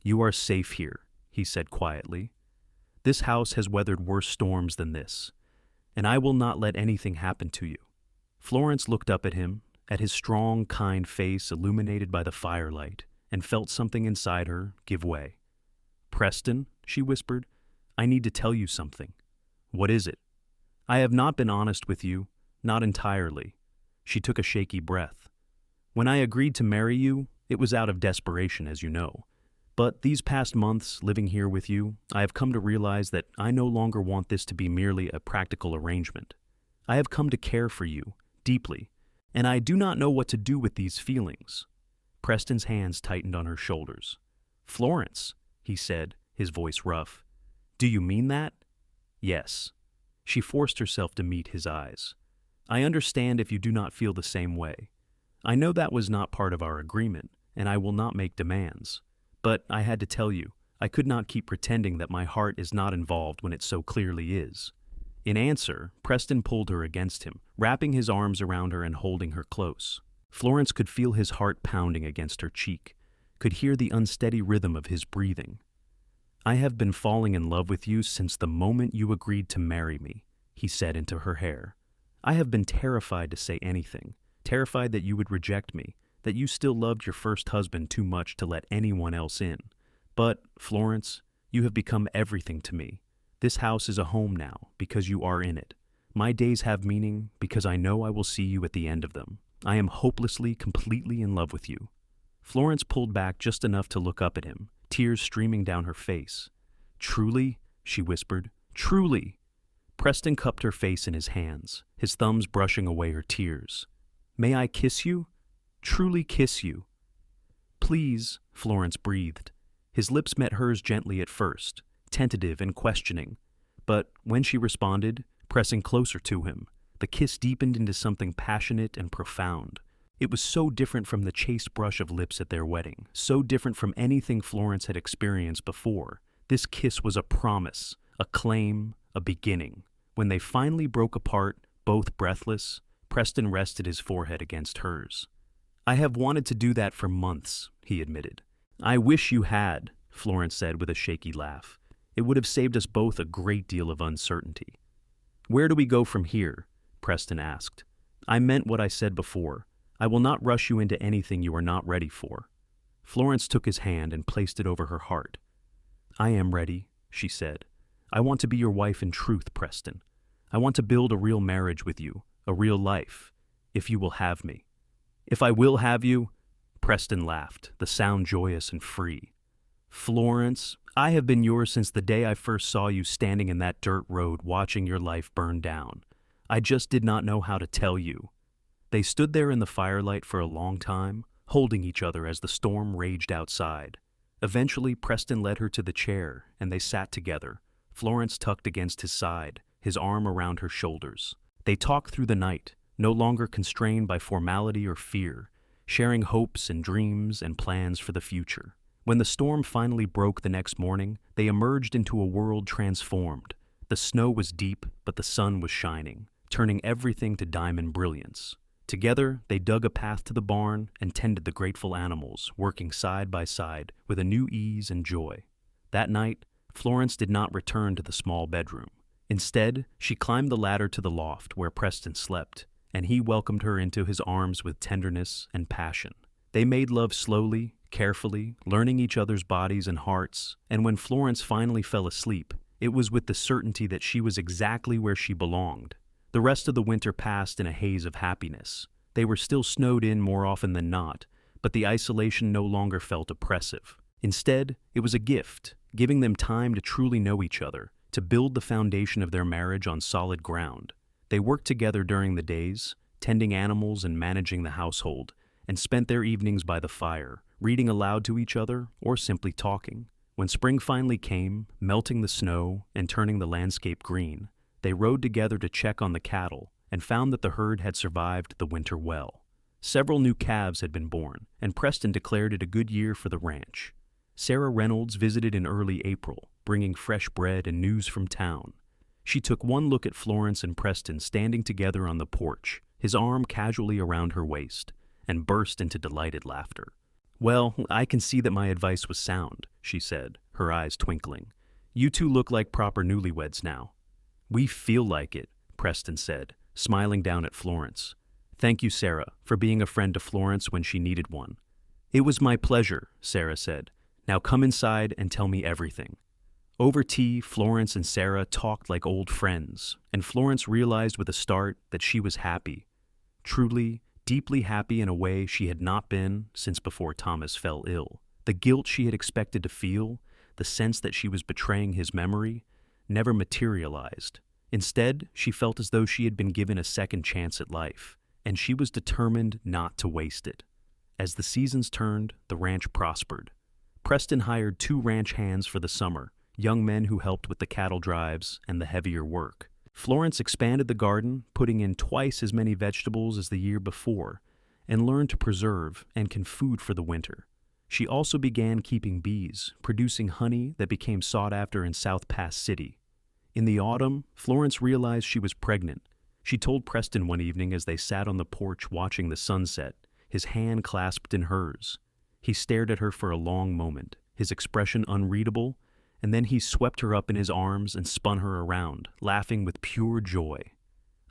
"You are safe here," he said quietly. "This house has weathered worse storms than this, and I will not let anything happen to you." Florence looked up at him, at his strong, kind face illuminated by the firelight, and felt something inside her give way. "Preston," she whispered, "I need to tell you something." "What is it?" "I have not been honest with you, not entirely." She took a shaky breath. "When I agreed to marry you, it was out of desperation, as you know. But these past months, living here with you, I have come to realize that I no longer want this to be merely a practical arrangement. I have come to care for you, deeply, and I do not know what to do with these feelings." Preston's hands tightened on her shoulders. "Florence," he said, his voice rough. "Do you mean that?" "Yes." She forced herself to meet his eyes. "I understand if you do not feel the same way. I know that was not part of our agreement, and I will not make demands. But I had to tell you, I could not keep pretending that my heart is not involved when it so clearly is." In answer, Preston pulled her against him, wrapping his arms around her and holding her close. Florence could feel his heart pounding against her cheek, could hear the unsteady rhythm of his breathing. "I have been falling in love with you since the moment you agreed to marry me," he said into her hair. "I have been terrified to say anything, terrified that you would reject me, that you still loved your first husband too much to let anyone else in. But, Florence, you have become everything to me. This house is a home now because you are in it. My days have meaning because I know I will see you at the end of them. I am hopelessly, completely in love with you." Florence pulled back just enough to look up at him, tears streaming down her face. "Truly?" she whispered. "Truly?" Preston cupped her face in his hands, his thumbs brushing away her tears. "May I kiss you? Truly kiss you?" "Please," Florence breathed. His lips met hers gently at first, tentative and questioning. But when she responded, pressing closer to him, the kiss deepened into something passionate and profound. It was so different from the chaste brush of lips at their wedding, so different from anything Florence had experienced before. This kiss was a promise, a claim, a beginning. When they finally broke apart, both breathless, Preston rested his forehead against hers. "I have wanted to do that for months," he admitted. "I wish you had," Florence said with a shaky laugh. "It would have saved us both a great deal of uncertainty." "Where do we go from here?" Preston asked. "I meant what I said before. I will not rush you into anything you are not ready for." Florence took his hand and placed it over her heart. "I am ready," she said. "I want to be your wife in truth, Preston. I want to build a real marriage with you, a real life, if you will have me." If I will have you, Preston laughed, the sound joyous and free. Florence, I have been yours since the day I first saw you standing in that dirt road watching your life burn down. I just did not know how to tell you. They stood there in the firelight for a long time, holding each other as the storm raged outside. Eventually, Preston led her to the chair, and they sat together, Florence tucked against his side, his arm around her shoulders. They talked through the night, no longer constrained by formality or fear, sharing hopes and dreams and plans for the future. When the storm finally broke the next morning, they emerged into a world transformed. The snow was deep, but the sun was shining, turning everything to diamond brilliance. Together, they dug a path to the barn and tended the grateful animals, working side by side with a new ease and joy. That night, Florence did not return to the small bedroom. Instead, she climbed the ladder to the loft where Preston slept, and he welcomed her into his arms with tenderness and passion. They made love slowly, carefully, learning each other's bodies and hearts, and when Florence finally fell asleep, it was with the certainty that she was exactly where she belonged. The rest of the winter passed in a haze of happiness. They were still snowed in more often than not, but the isolation no longer felt oppressive. Instead, it was a gift, giving them time to truly know each other, to build the foundation of their marriage on solid ground. They worked together during the days, tending animals and managing the household, and spent their evenings by the fire, reading aloud to each other or simply talking. When spring finally came, melting the snow and turning the landscape green, they rode together to check on the cattle and found that the herd had survived the winter well. Several new calves had been born, and Preston declared it a good year for the ranch. Sarah Reynolds visited in early April, bringing fresh bread and news from town. She took one look at Florence and Preston standing together on the porch, his arm casually around her waist, and burst into delighted laughter. "Well, I can see that my advice was sound," she said, her eyes twinkling. "You two look like proper newlyweds now." "We feel like it," Preston said, smiling down at Florence. "Thank you, Sarah, for being a friend to Florence when she needed one." "It was my pleasure," Sarah said. "Now come inside and tell me everything." Over tea, Florence and Sarah talked like old friends, and Florence realized with a start that she was happy. Truly, deeply happy in a way she had not been since before Thomas fell ill. The guilt she had expected to feel, the sense that she was betraying his memory, never materialized. Instead, she felt as though she had been given a second chance at life, and she was determined not to waste it. As the seasons turned, the ranch prospered. Preston hired 2 ranch hands for the summer, young men who helped with the cattle drives and the heavier work. Florence expanded the garden, putting in twice as many vegetables as the year before, and learned to preserve and can food for the winter. She also began keeping bees, producing honey that became sought after in South Pass City. In the autumn, Florence realized she was pregnant. She told Preston one evening as they sat on the porch watching the sunset, his hand clasped in hers. He stared at her for a long moment, his expression unreadable, and then he swept her up in his arms and spun her around, laughing with pure joy.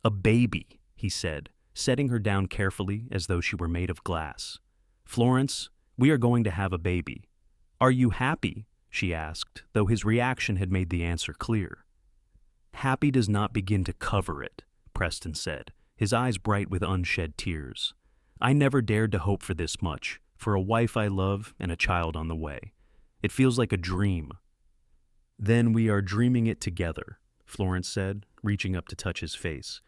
"A baby," he said, setting her down carefully as though she were made of glass. "Florence, we are going to have a baby. Are you happy?" she asked, though his reaction had made the answer clear. "Happy does not begin to cover it," Preston said, his eyes bright with unshed tears. "I never dared to hope for this much, for a wife I love and a child on the way. It feels like a dream." "Then we are dreaming it together," Florence said, reaching up to touch his face.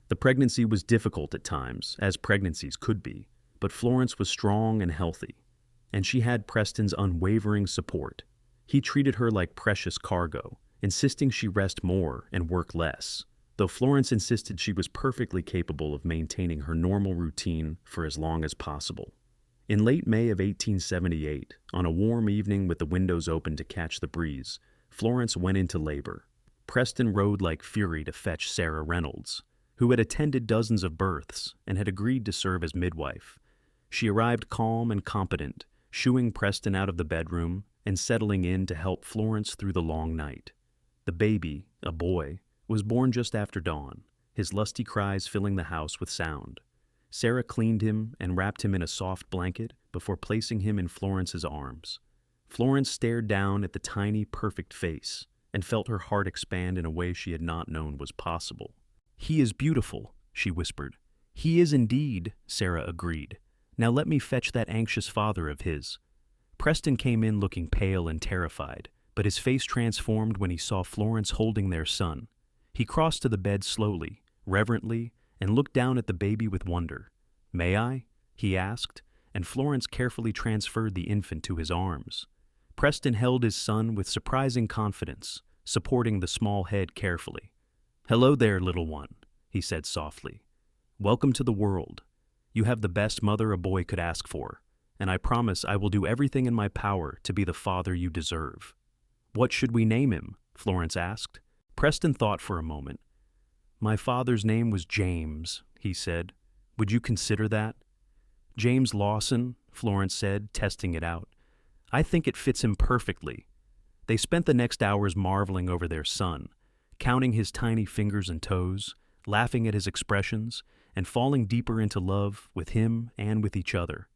The pregnancy was difficult at times, as pregnancies could be, but Florence was strong and healthy, and she had Preston's unwavering support. He treated her like precious cargo, insisting she rest more and work less, though Florence insisted she was perfectly capable of maintaining her normal routine for as long as possible. In late May of 1878, on a warm evening with the windows open to catch the breeze, Florence went into labor. Preston rode like fury to fetch Sarah Reynolds, who had attended dozens of births and had agreed to serve as midwife. She arrived calm and competent, shooing Preston out of the bedroom and settling in to help Florence through the long night. The baby, a boy, was born just after dawn, his lusty cries filling the house with sound. Sarah cleaned him and wrapped him in a soft blanket before placing him in Florence's arms. Florence stared down at the tiny, perfect face and felt her heart expand in a way she had not known was possible. "He is beautiful," she whispered. "He is indeed," Sarah agreed. Now let me fetch that anxious father of his." Preston came in looking pale and terrified, but his face transformed when he saw Florence holding their son. He crossed to the bed slowly, reverently, and looked down at the baby with wonder. "May I?" he asked, and Florence carefully transferred the infant to his arms. Preston held his son with surprising confidence, supporting the small head carefully. "Hello there, little one," he said softly. "Welcome to the world. You have the best mother a boy could ask for, and I promise I will do everything in my power to be the father you deserve." "What should we name him?" Florence asked. Preston thought for a moment. "My father's name was James," he said. "Would you consider that?" "James Lawson," Florence said, testing it out. "I think it fits him perfectly." They spent the next hours marveling over their son, counting his tiny fingers and toes, laughing at his expressions, and falling deeper into love with him and with each other.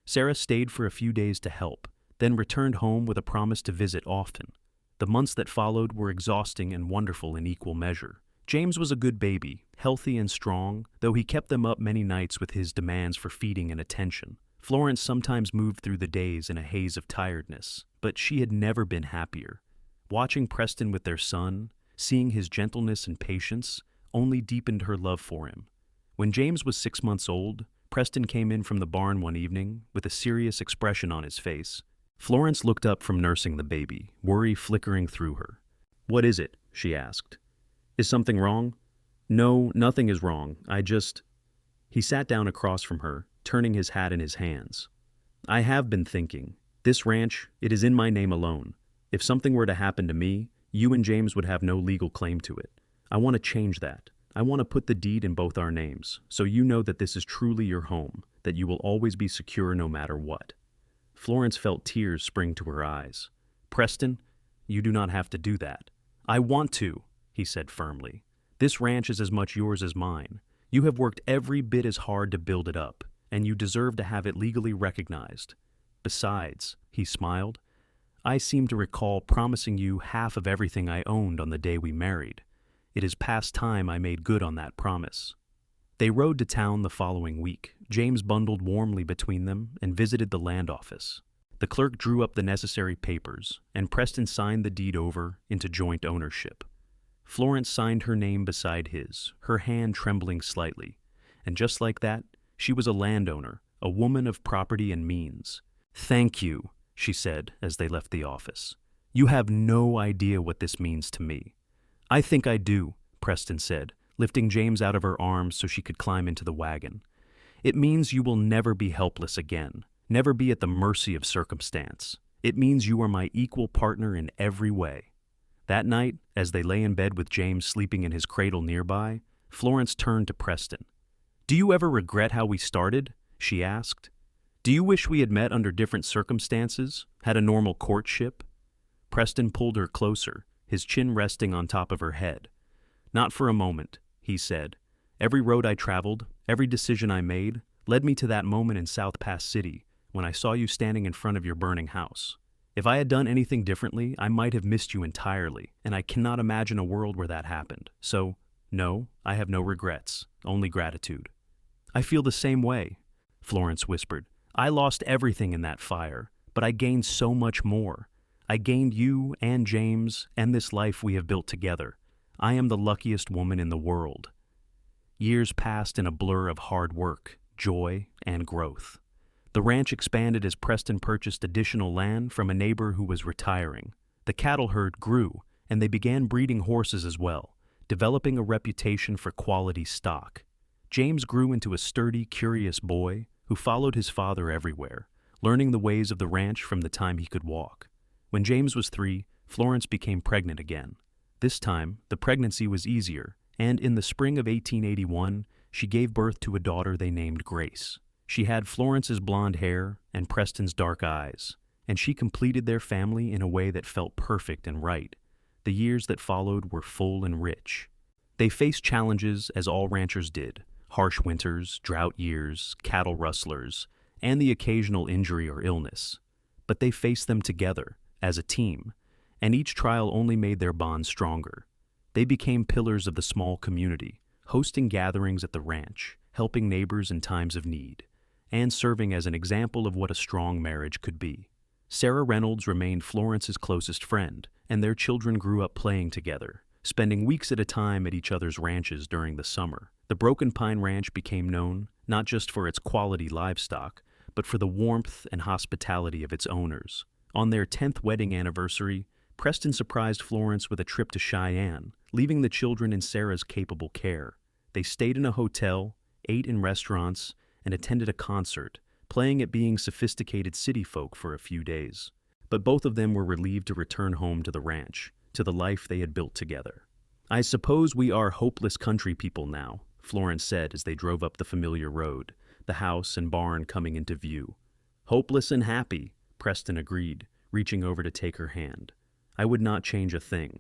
Sarah stayed for a few days to help, then returned home with a promise to visit often. The months that followed were exhausting and wonderful in equal measure. James was a good baby, healthy and strong, though he kept them up many nights with his demands for feeding and attention. Florence sometimes moved through the days in a haze of tiredness, but she had never been happier. Watching Preston with their son, seeing his gentleness and patience, only deepened her love for him. When James was 6 months old, Preston came in from the barn one evening with a serious expression on his face. Florence looked up from nursing the baby, worry flickering through her. "What is it?" she asked. "Is something wrong?" "No, nothing is wrong. He sat down across from her, turning his hat in his hands. "I have been thinking. This ranch, it is in my name alone. If something were to happen to me, you and James would have no legal claim to it. I want to change that. I want to put the deed in both our names, so you know that this is truly your home, that you will always be secure no matter what." Florence felt tears spring to her eyes. "Preston, you do not have to do that." "I want to," he said firmly. "This ranch is as much yours as mine. You have worked every bit as hard to build it up, and you deserve to have it legally recognized. Besides," he smiled, "I seem to recall promising you half of everything I owned on the day we married. It is past time I made good on that promise." They rode to town the following week. James bundled warmly between them and visited the land office. The clerk drew up the necessary papers, and Preston signed the deed over into joint ownership. Florence signed her name beside his, her hand trembling slightly, and just like that, she was a landowner, a woman of property and means. "Thank you," she said as they left the office. "You have no idea what this means to me." "I think I do," Preston said, lifting James out of her arms so she could climb into the wagon. "It means you will never be helpless again, never be at the mercy of circumstance. It means you are my equal partner in every way." That night, as they lay in bed with James sleeping in his cradle nearby, Florence turned to Preston. "Do you ever regret how we started?" she asked. "Do you wish we had met under different circumstances, had a normal courtship?" Preston pulled her closer, his chin resting on top of her head. "Not for a moment," he said. "Every road I traveled, every decision I made, led me to that moment in South Pass City when I saw you standing in front of your burning house. If I had done anything differently, I might have missed you entirely, and I cannot imagine a world where that happened. So, no, I have no regrets, only gratitude." "I feel the same way," Florence whispered. "I lost everything in that fire, but I gained so much more. I gained you and James and this life we have built together. I am the luckiest woman in the world." Years passed in a blur of hard work, joy, and growth. The ranch expanded as Preston purchased additional land from a neighbor who was retiring. The cattle herd grew, and they began breeding horses as well, developing a reputation for quality stock. James grew into a sturdy, curious boy who followed his father everywhere, learning the ways of the ranch from the time he could walk. When James was 3, Florence became pregnant again. This time, the pregnancy was easier, and in the spring of 1881, she gave birth to a daughter they named Grace. She had Florence's blonde hair and Preston's dark eyes, and she completed their family in a way that felt perfect and right. The years that followed were full and rich. They faced challenges as all ranchers did: harsh winters, drought years, cattle rustlers, and the occasional injury or illness. But they faced them together, as a team, and each trial only made their bond stronger. They became pillars of the small community, hosting gatherings at the ranch, helping neighbors in times of need. and serving as an example of what a strong marriage could be. Sarah Reynolds remained Florence's closest friend, and their children grew up playing together, spending weeks at a time at each other's ranches during the summer. The Broken Pine Ranch became known not just for its quality livestock, but for the warmth and hospitality of its owners. On their 10th wedding anniversary, Preston surprised Florence with a trip to Cheyenne, leaving the children in Sarah's capable care. They stayed in a hotel, ate in restaurants, and attended a concert, playing at being sophisticated city folk for a few days. But both of them were relieved to return home to the ranch, to the life they had built together. "I suppose we are hopeless country people now," Florence said as they drove up the familiar road, the house and barn coming into view. "Hopeless and happy," Preston agreed, reaching over to take her hand. "I would not change a thing."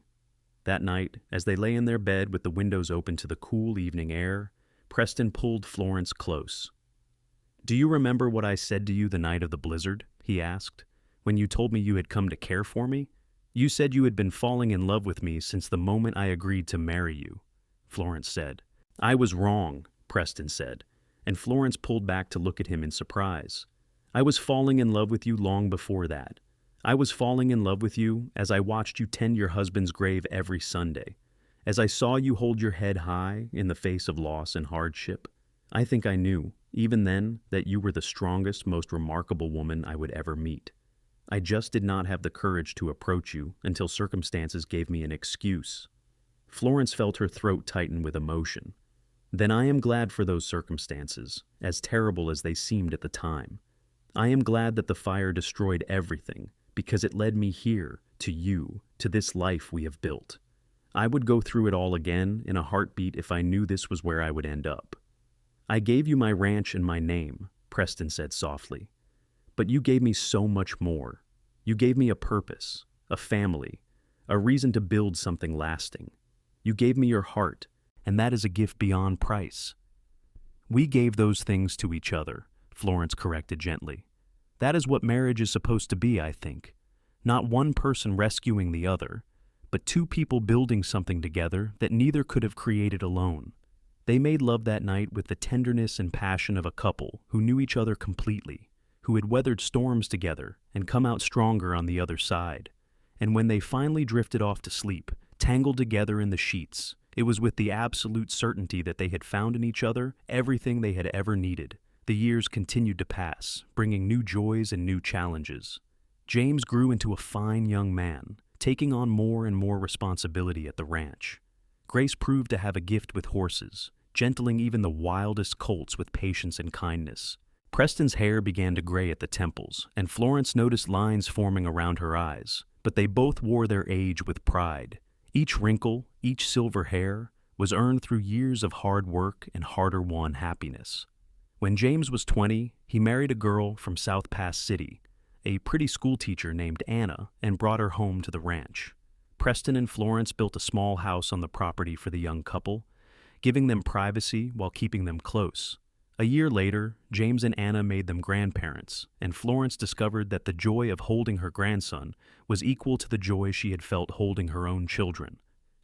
That night, as they lay in their bed with the windows open to the cool evening air, Preston pulled Florence close. "Do you remember what I said to you the night of the blizzard?" he asked. "When you told me you had come to care for me? You said you had been falling in love with me since the moment I agreed to marry you," Florence said. "I was wrong," Preston said, and Florence pulled back to look at him in surprise. "I was falling in love with you long before that. I was falling in love with you as I watched you tend your husband's grave every Sunday, as I saw you hold your head high in the face of loss and hardship. I think I knew, even then, that you were the strongest, most remarkable woman I would ever meet. I just did not have the courage to approach you until circumstances gave me an excuse." Florence felt her throat tighten with emotion. "Then I am glad for those circumstances, as terrible as they seemed at the time. I am glad that the fire destroyed everything, because it led me here, to you, to this life we have built. I would go through it all again in a heartbeat if I knew this was where I would end up." "I gave you my ranch and my name," Preston said softly. "But you gave me so much more. You gave me a purpose, a family, a reason to build something lasting. You gave me your heart, and that is a gift beyond price." "We gave those things to each other," Florence corrected gently. "That is what marriage is supposed to be, I think. Not one person rescuing the other, but two people building something together that neither could have created alone. They made love that night with the tenderness and passion of a couple who knew each other completely, who had weathered storms together and come out stronger on the other side. And when they finally drifted off to sleep, tangled together in the sheets, it was with the absolute certainty that they had found in each other everything they had ever needed. The years continued to pass, bringing new joys and new challenges. James grew into a fine young man, taking on more and more responsibility at the ranch. Grace proved to have a gift with horses, gentling even the wildest colts with patience and kindness. Preston's hair began to gray at the temples, and Florence noticed lines forming around her eyes, but they both wore their age with pride. Each wrinkle, each silver hair, was earned through years of hard work and harder-won happiness. When James was 20, he married a girl from South Pass City, a pretty schoolteacher named Anna, and brought her home to the ranch. Preston and Florence built a small house on the property for the young couple, giving them privacy while keeping them close. A year later, James and Anna made them grandparents, and Florence discovered that the joy of holding her grandson was equal to the joy she had felt holding her own children.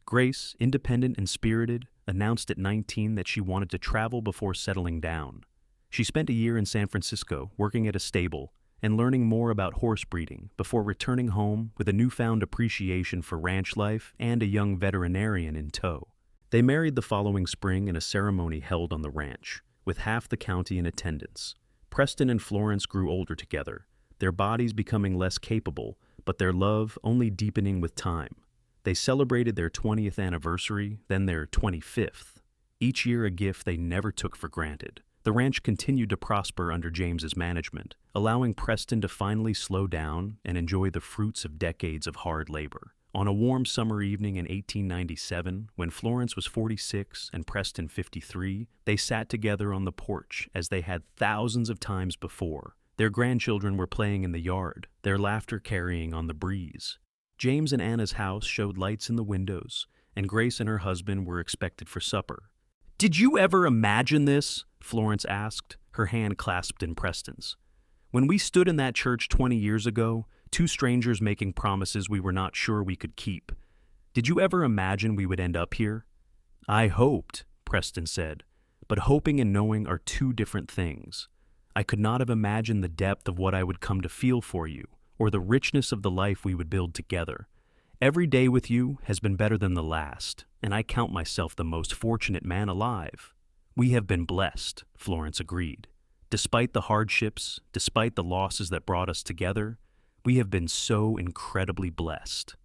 Grace, independent and spirited, announced at 19 that she wanted to travel before settling down. She spent a year in San Francisco working at a stable and learning more about horse breeding before returning home with a newfound appreciation for ranch life and a young veterinarian in tow. They married the following spring in a ceremony held on the ranch, with half the county in attendance. Preston and Florence grew older together, their bodies becoming less capable, but their love only deepening with time. They celebrated their 20th anniversary, then their 25th, each year a gift they never took for granted. The ranch continued to prosper under James's management, allowing Preston to finally slow down and enjoy the fruits of decades of hard labor. On a warm summer evening in 1897, when Florence was 46 and Preston 53, they sat together on the porch as they had thousands of times before. Their grandchildren were playing in the yard, their laughter carrying on the breeze. James and Anna's house showed lights in the windows, and Grace and her husband were expected for supper. "Did you ever imagine this?" Florence asked, her hand clasped in Preston's. "When we stood in that church 20 years ago, two strangers making promises we were not sure we could keep. Did you ever imagine we would end up here?" "I hoped," Preston said, "but hoping and knowing are two different things. I could not have imagined the depth of what I would come to feel for you, or the richness of the life we would build together. Every day with you has been better than the last, and I count myself the most fortunate man alive." "We have been blessed," Florence agreed. "Despite the hardships, despite the losses that brought us together, we have been so incredibly blessed."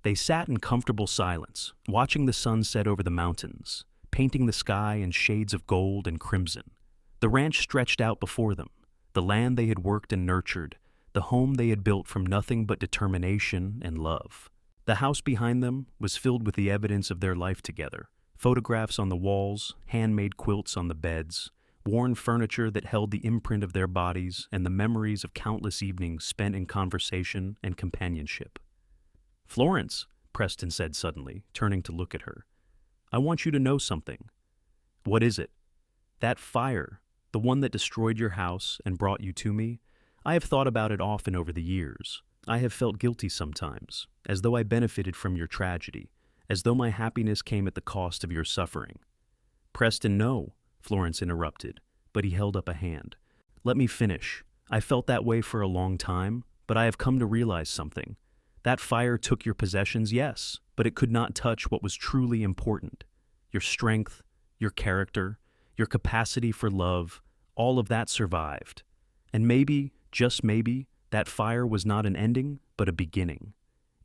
They sat in comfortable silence, watching the sun set over the mountains, painting the sky in shades of gold and crimson. The ranch stretched out before them, the land they had worked and nurtured, the home they had built from nothing but determination and love. The house behind them was filled with the evidence of their life together: photographs on the walls, handmade quilts on the beds, worn furniture that held the imprint of their bodies and the memories of countless evenings spent in conversation and companionship. "Florence," Preston said suddenly, turning to look at her, "I want you to know something." "What is it?" "That fire, the one that destroyed your house and brought you to me, I have thought about it often over the years. I have felt guilty sometimes, as though I benefited from your tragedy, as though my happiness came at the cost of your suffering." "Preston, no," Florence interrupted, but he held up a hand. "Let me finish. I felt that way for a long time, but I have come to realize something. That fire took your possessions, yes, but it could not touch what was truly important. Your strength, your character, your capacity for love, all of that survived. And maybe, just maybe, that fire was not an ending, but a beginning.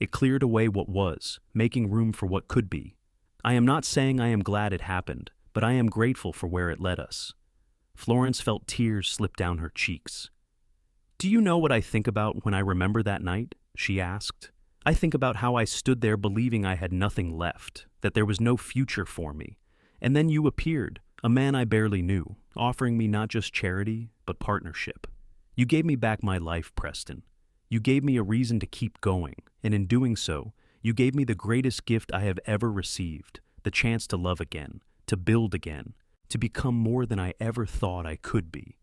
It cleared away what was, making room for what could be. I am not saying I am glad it happened, but I am grateful for where it led us." Florence felt tears slip down her cheeks. "Do you know what I think about when I remember that night?" she asked. "I think about how I stood there believing I had nothing left, that there was no future for me. And then you appeared, a man I barely knew, offering me not just charity, but partnership. You gave me back my life, Preston. You gave me a reason to keep going, and in doing so, you gave me the greatest gift I have ever received, the chance to love again, to build again, to become more than I ever thought I could be."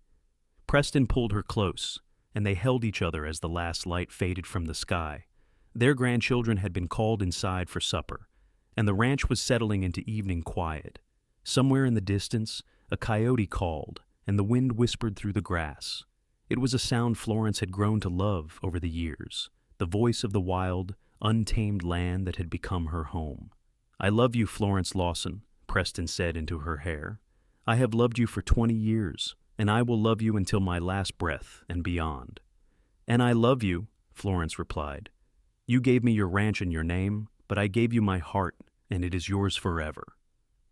Preston pulled her close, and they held each other as the last light faded from the sky. Their grandchildren had been called inside for supper, and the ranch was settling into evening quiet. Somewhere in the distance, a coyote called, and the wind whispered through the grass. It was a sound Florence had grown to love over the years, the voice of the wild, untamed land that had become her home. "I love you, Florence Lawson," Preston said into her hair. "I have loved you for 20 years, and I will love you until my last breath and beyond." "And I love you," Florence replied. "You gave me your ranch and your name, but I gave you my heart, and it is yours forever."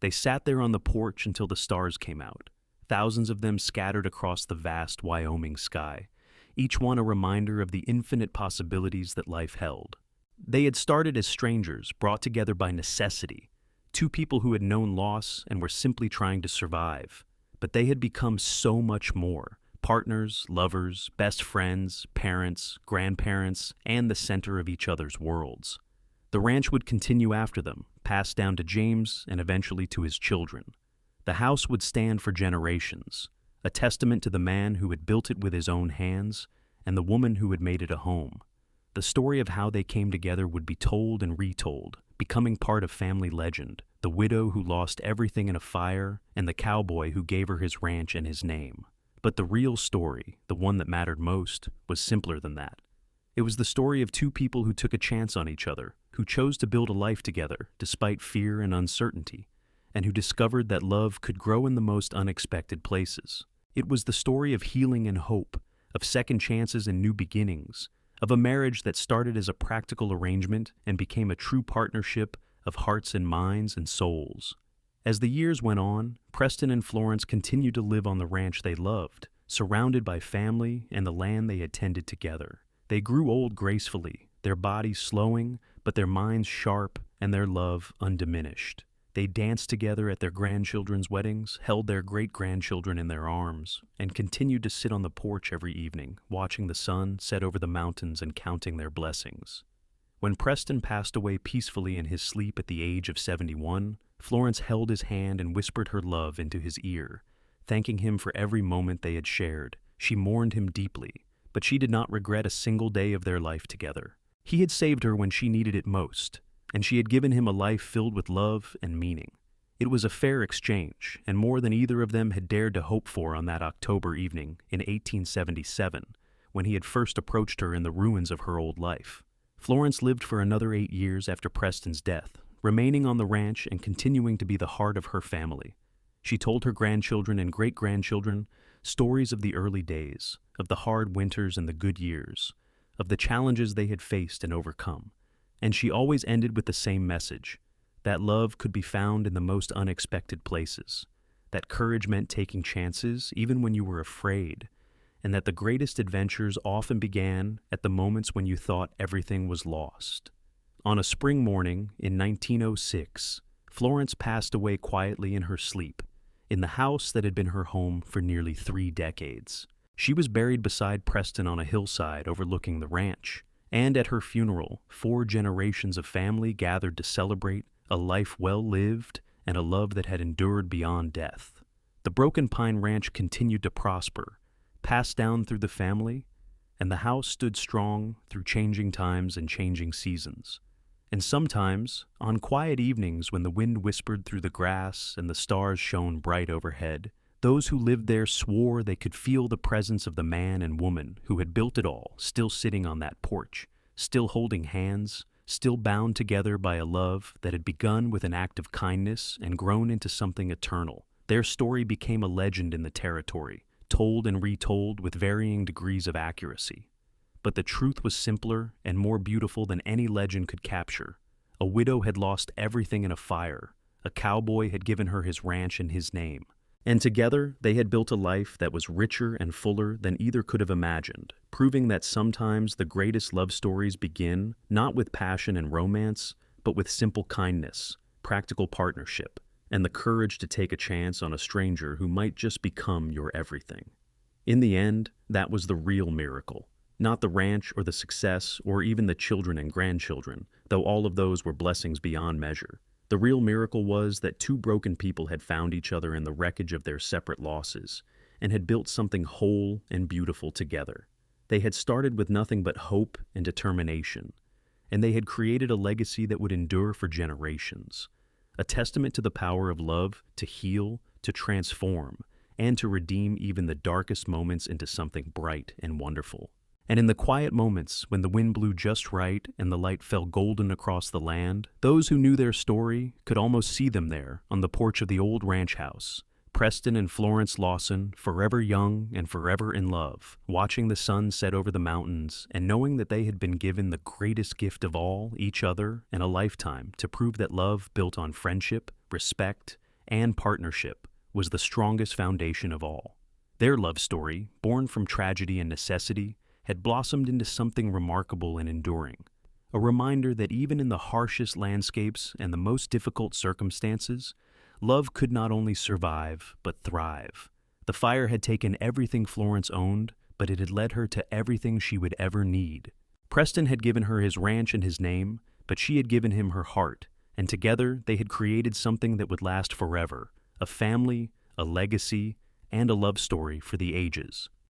They sat there on the porch until the stars came out, thousands of them scattered across the vast Wyoming sky, each one a reminder of the infinite possibilities that life held. They had started as strangers, brought together by necessity, two people who had known loss and were simply trying to survive. But they had become so much more: partners, lovers, best friends, parents, grandparents, and the center of each other's worlds. The ranch would continue after them, passed down to James and eventually to his children. The house would stand for generations, a testament to the man who had built it with his own hands and the woman who had made it a home. The story of how they came together would be told and retold, becoming part of family legend: the widow who lost everything in a fire and the cowboy who gave her his ranch and his name. But the real story, the one that mattered most, was simpler than that. It was the story of two people who took a chance on each other, who chose to build a life together despite fear and uncertainty, and who discovered that love could grow in the most unexpected places. It was the story of healing and hope, of second chances and new beginnings, of a marriage that started as a practical arrangement and became a true partnership of hearts and minds and souls. As the years went on, Preston and Florence continued to live on the ranch they loved, surrounded by family and the land they had tended together. They grew old gracefully, their bodies slowing, but their minds sharp and their love undiminished. They danced together at their grandchildren's weddings, held their great-grandchildren in their arms, and continued to sit on the porch every evening, watching the sun set over the mountains and counting their blessings. When Preston passed away peacefully in his sleep at the age of 71, Florence held his hand and whispered her love into his ear, thanking him for every moment they had shared. She mourned him deeply, but she did not regret a single day of their life together. He had saved her when she needed it most, and she had given him a life filled with love and meaning. It was a fair exchange, and more than either of them had dared to hope for on that October evening in 1877, when he had first approached her in the ruins of her old life. Florence lived for another 8 years after Preston's death, remaining on the ranch and continuing to be the heart of her family. She told her grandchildren and great-grandchildren stories of the early days, of the hard winters and the good years, of the challenges they had faced and overcome. And she always ended with the same message: that love could be found in the most unexpected places, that courage meant taking chances even when you were afraid, and that the greatest adventures often began at the moments when you thought everything was lost. On a spring morning in 1906, Florence passed away quietly in her sleep, in the house that had been her home for nearly 3 decades. She was buried beside Preston on a hillside overlooking the ranch, and at her funeral, 4 generations of family gathered to celebrate a life well lived and a love that had endured beyond death. The Broken Pine Ranch continued to prosper, passed down through the family, and the house stood strong through changing times and changing seasons. And sometimes, on quiet evenings when the wind whispered through the grass and the stars shone bright overhead, those who lived there swore they could feel the presence of the man and woman who had built it all still sitting on that porch, still holding hands, still bound together by a love that had begun with an act of kindness and grown into something eternal. Their story became a legend in the territory, told and retold with varying degrees of accuracy. But the truth was simpler and more beautiful than any legend could capture. A widow had lost everything in a fire. A cowboy had given her his ranch in his name. And together, they had built a life that was richer and fuller than either could have imagined, proving that sometimes the greatest love stories begin not with passion and romance, but with simple kindness, practical partnership, and the courage to take a chance on a stranger who might just become your everything. In the end, that was the real miracle. Not the ranch or the success or even the children and grandchildren, though all of those were blessings beyond measure. The real miracle was that 2 broken people had found each other in the wreckage of their separate losses and had built something whole and beautiful together. They had started with nothing but hope and determination, and they had created a legacy that would endure for generations, a testament to the power of love to heal, to transform, and to redeem even the darkest moments into something bright and wonderful. And in the quiet moments when the wind blew just right and the light fell golden across the land, those who knew their story could almost see them there on the porch of the old ranch house, Preston and Florence Lawson, forever young and forever in love, watching the sun set over the mountains and knowing that they had been given the greatest gift of all, each other, and a lifetime to prove that love built on friendship, respect, and partnership was the strongest foundation of all. Their love story, born from tragedy and necessity, had blossomed into something remarkable and enduring, a reminder that even in the harshest landscapes and the most difficult circumstances, love could not only survive, but thrive. The fire had taken everything Florence owned, but it had led her to everything she would ever need. Preston had given her his ranch and his name, but she had given him her heart, and together they had created something that would last forever, a family, a legacy, and a love story for the ages.